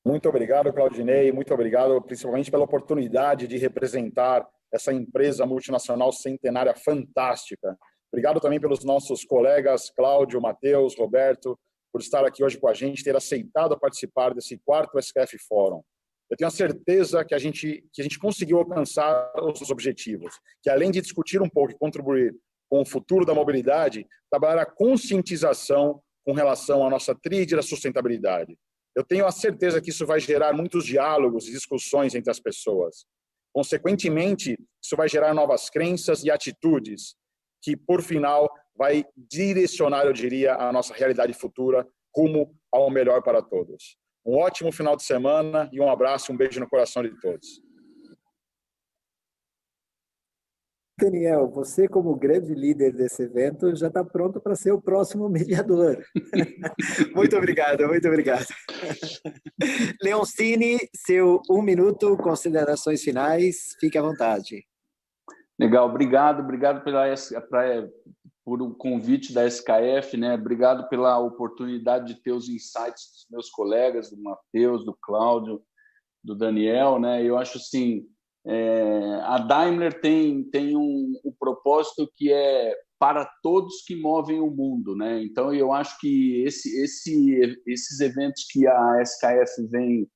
Muito obrigado, Claudinei, muito obrigado principalmente pela oportunidade de representar essa empresa multinacional centenária fantástica. Obrigado também pelos nossos colegas Cláudio, Matheus, Roberto, por estar aqui hoje com a gente, ter aceitado participar desse 4º SKF Fórum. Eu tenho a certeza que a gente conseguiu alcançar os objetivos, que além de discutir um pouco e contribuir com o futuro da mobilidade, trabalhar a conscientização com relação à nossa tríade da sustentabilidade. Eu tenho a certeza que isso vai gerar muitos diálogos e discussões entre as pessoas. Consequentemente, isso vai gerar novas crenças e atitudes que, por final, vai direcionar, eu diria, a nossa realidade futura rumo ao melhor para todos. Um ótimo final de semana e um abraço, um beijo no coração de todos. Daniel, você como grande líder desse evento já está pronto para ser o próximo mediador. Muito obrigado, muito obrigado. Leoncini, seu 1 minuto, considerações finais, fique à vontade. Legal, obrigado por o convite da SKF, né? Obrigado pela oportunidade de ter os insights dos meus colegas, do Matheus, do Cláudio, do Daniel, né? Eu acho assim, a Daimler tem um propósito que é para todos que movem o mundo, né? Então eu acho que esses eventos que a SKF vem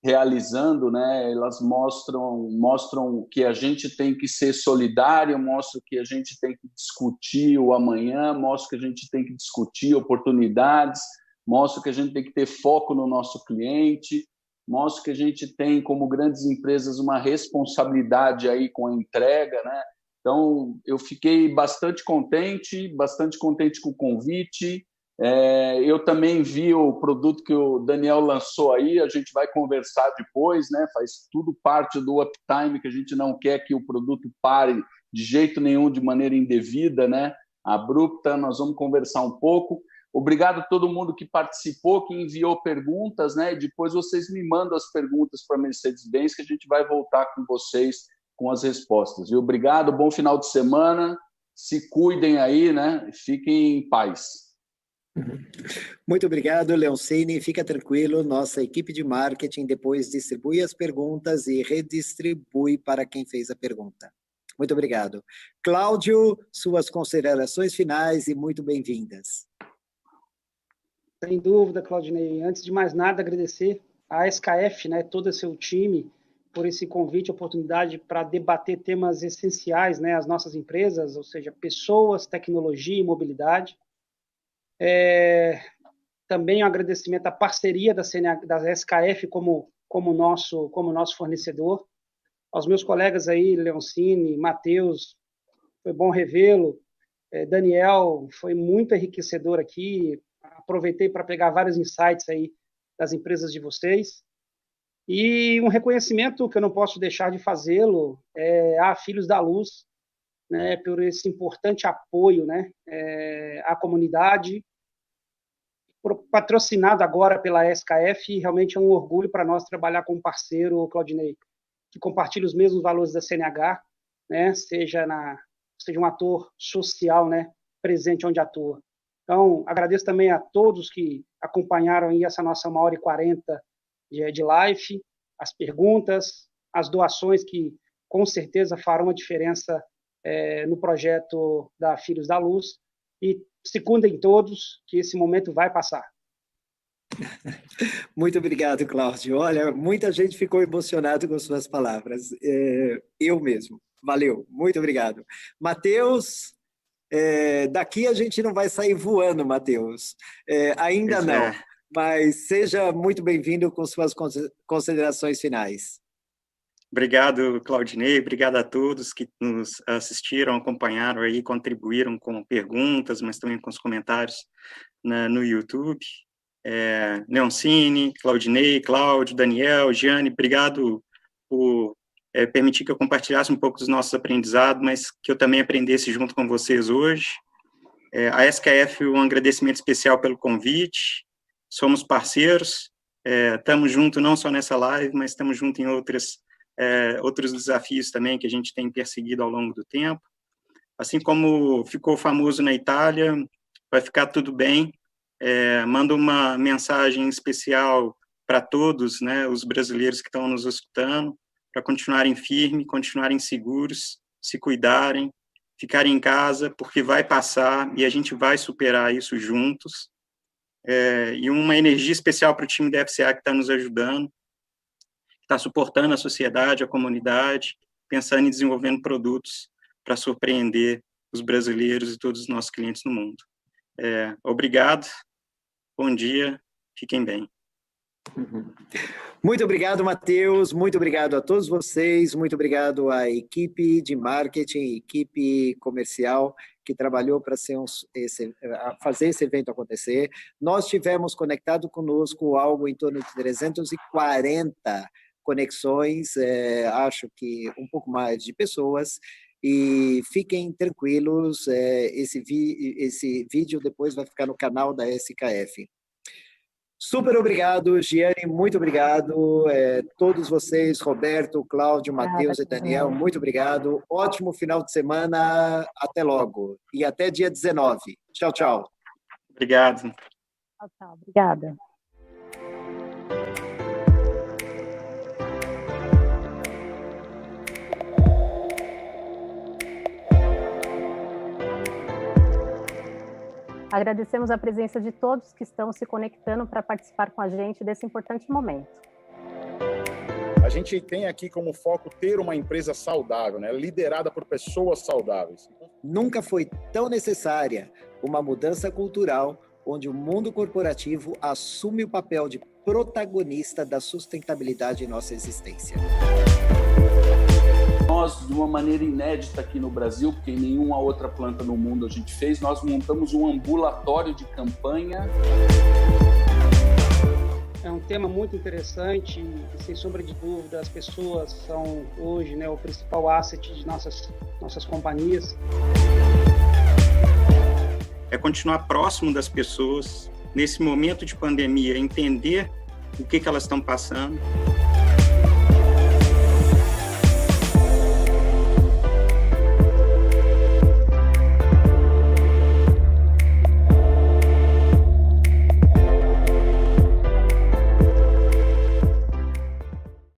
realizando, né, elas mostram que a gente tem que ser solidário, mostram que a gente tem que discutir o amanhã, mostram que a gente tem que discutir oportunidades, mostram que a gente tem que ter foco no nosso cliente, mostram que a gente tem, como grandes empresas, uma responsabilidade aí com a entrega, né? Então, eu fiquei bastante contente com o convite, Eu também vi o produto que o Daniel lançou aí, a gente vai conversar depois, né? Faz tudo parte do uptime, que a gente não quer que o produto pare de jeito nenhum de maneira indevida, né? Abrupta, nós vamos conversar um pouco. Obrigado a todo mundo que participou, que enviou perguntas, né? E depois vocês me mandam as perguntas para a Mercedes-Benz, que a gente vai voltar com vocês com as respostas. E obrigado, bom final de semana, se cuidem aí, né? Fiquem em paz. Muito obrigado, Leoncini. Fica tranquilo, nossa equipe de marketing depois distribui as perguntas e redistribui para quem fez a pergunta. Muito obrigado. Cláudio, suas considerações finais e muito bem-vindas. Sem dúvida, Claudinei. Antes de mais nada, agradecer a SKF, né, todo o seu time, por esse convite, oportunidade para debater temas essenciais, né, às nossas empresas, ou seja, pessoas, tecnologia e mobilidade. Também um agradecimento à parceria da SKF como nosso fornecedor. Aos meus colegas aí, Leoncini, Matheus, foi bom revê-lo. Daniel, foi muito enriquecedor aqui. Aproveitei para pegar vários insights aí das empresas de vocês. E um reconhecimento que eu não posso deixar de fazê-lo a Filhos da Luz, né, por esse importante apoio, né, à comunidade, patrocinado agora pela SKF. Realmente é um orgulho para nós trabalhar com um parceiro, Claudinei, que compartilha os mesmos valores da CNH, né, seja um ator social, né, presente onde atua. Então, agradeço também a todos que acompanharam aí essa nossa 1h40 de live, as perguntas, as doações que com certeza farão a diferença no projeto da Filhos da Luz. E se cuidem todos, que esse momento vai passar. Muito obrigado, Cláudio. Olha, muita gente ficou emocionada com suas palavras. Eu mesmo. Valeu, muito obrigado. Matheus, daqui a gente não vai sair voando, Matheus. Ainda não, mas seja muito bem-vindo com suas considerações finais. Obrigado, Claudinei, obrigado a todos que nos assistiram, acompanharam aí, contribuíram com perguntas, mas também com os comentários no YouTube. Leoncini, Claudinei, Cláudio, Daniel, Giane, obrigado por permitir que eu compartilhasse um pouco dos nossos aprendizados, mas que eu também aprendesse junto com vocês hoje. A SKF, um agradecimento especial pelo convite, somos parceiros, estamos juntos não só nessa live, mas estamos juntos em outros desafios também que a gente tem perseguido ao longo do tempo. Assim como ficou famoso na Itália, vai ficar tudo bem. Mando uma mensagem especial para todos, né, os brasileiros que estão nos escutando, para continuarem firmes, continuarem seguros, se cuidarem, ficarem em casa, porque vai passar e a gente vai superar isso juntos. E uma energia especial para o time da FCA que está nos ajudando, está suportando a sociedade, a comunidade, pensando em desenvolvendo produtos para surpreender os brasileiros e todos os nossos clientes no mundo. Obrigado, bom dia, fiquem bem. Muito obrigado, Matheus, muito obrigado a todos vocês, muito obrigado à equipe de marketing, equipe comercial que trabalhou para fazer esse evento acontecer. Nós tivemos conectado conosco algo em torno de 340 conexões, acho que um pouco mais de pessoas, e fiquem tranquilos, esse vídeo depois vai ficar no canal da SKF. Super obrigado, Giane, muito obrigado. Todos vocês, Roberto, Cláudio, Matheus e Daniel, muito obrigado. Ótimo final de semana, até logo. E até dia 19. Tchau, tchau. Obrigado. Tchau, tchau. Obrigada. Agradecemos a presença de todos que estão se conectando para participar com a gente desse importante momento. A gente tem aqui como foco ter uma empresa saudável, né? Liderada por pessoas saudáveis. Nunca foi tão necessária uma mudança cultural onde o mundo corporativo assume o papel de protagonista da sustentabilidade em nossa existência. Nós, de uma maneira inédita aqui no Brasil, porque em nenhuma outra planta no mundo a gente fez, nós montamos um ambulatório de campanha. É um tema muito interessante e, sem sombra de dúvida, as pessoas são hoje, né, o principal asset de nossas companhias. É continuar próximo das pessoas, nesse momento de pandemia, entender o que elas estão passando.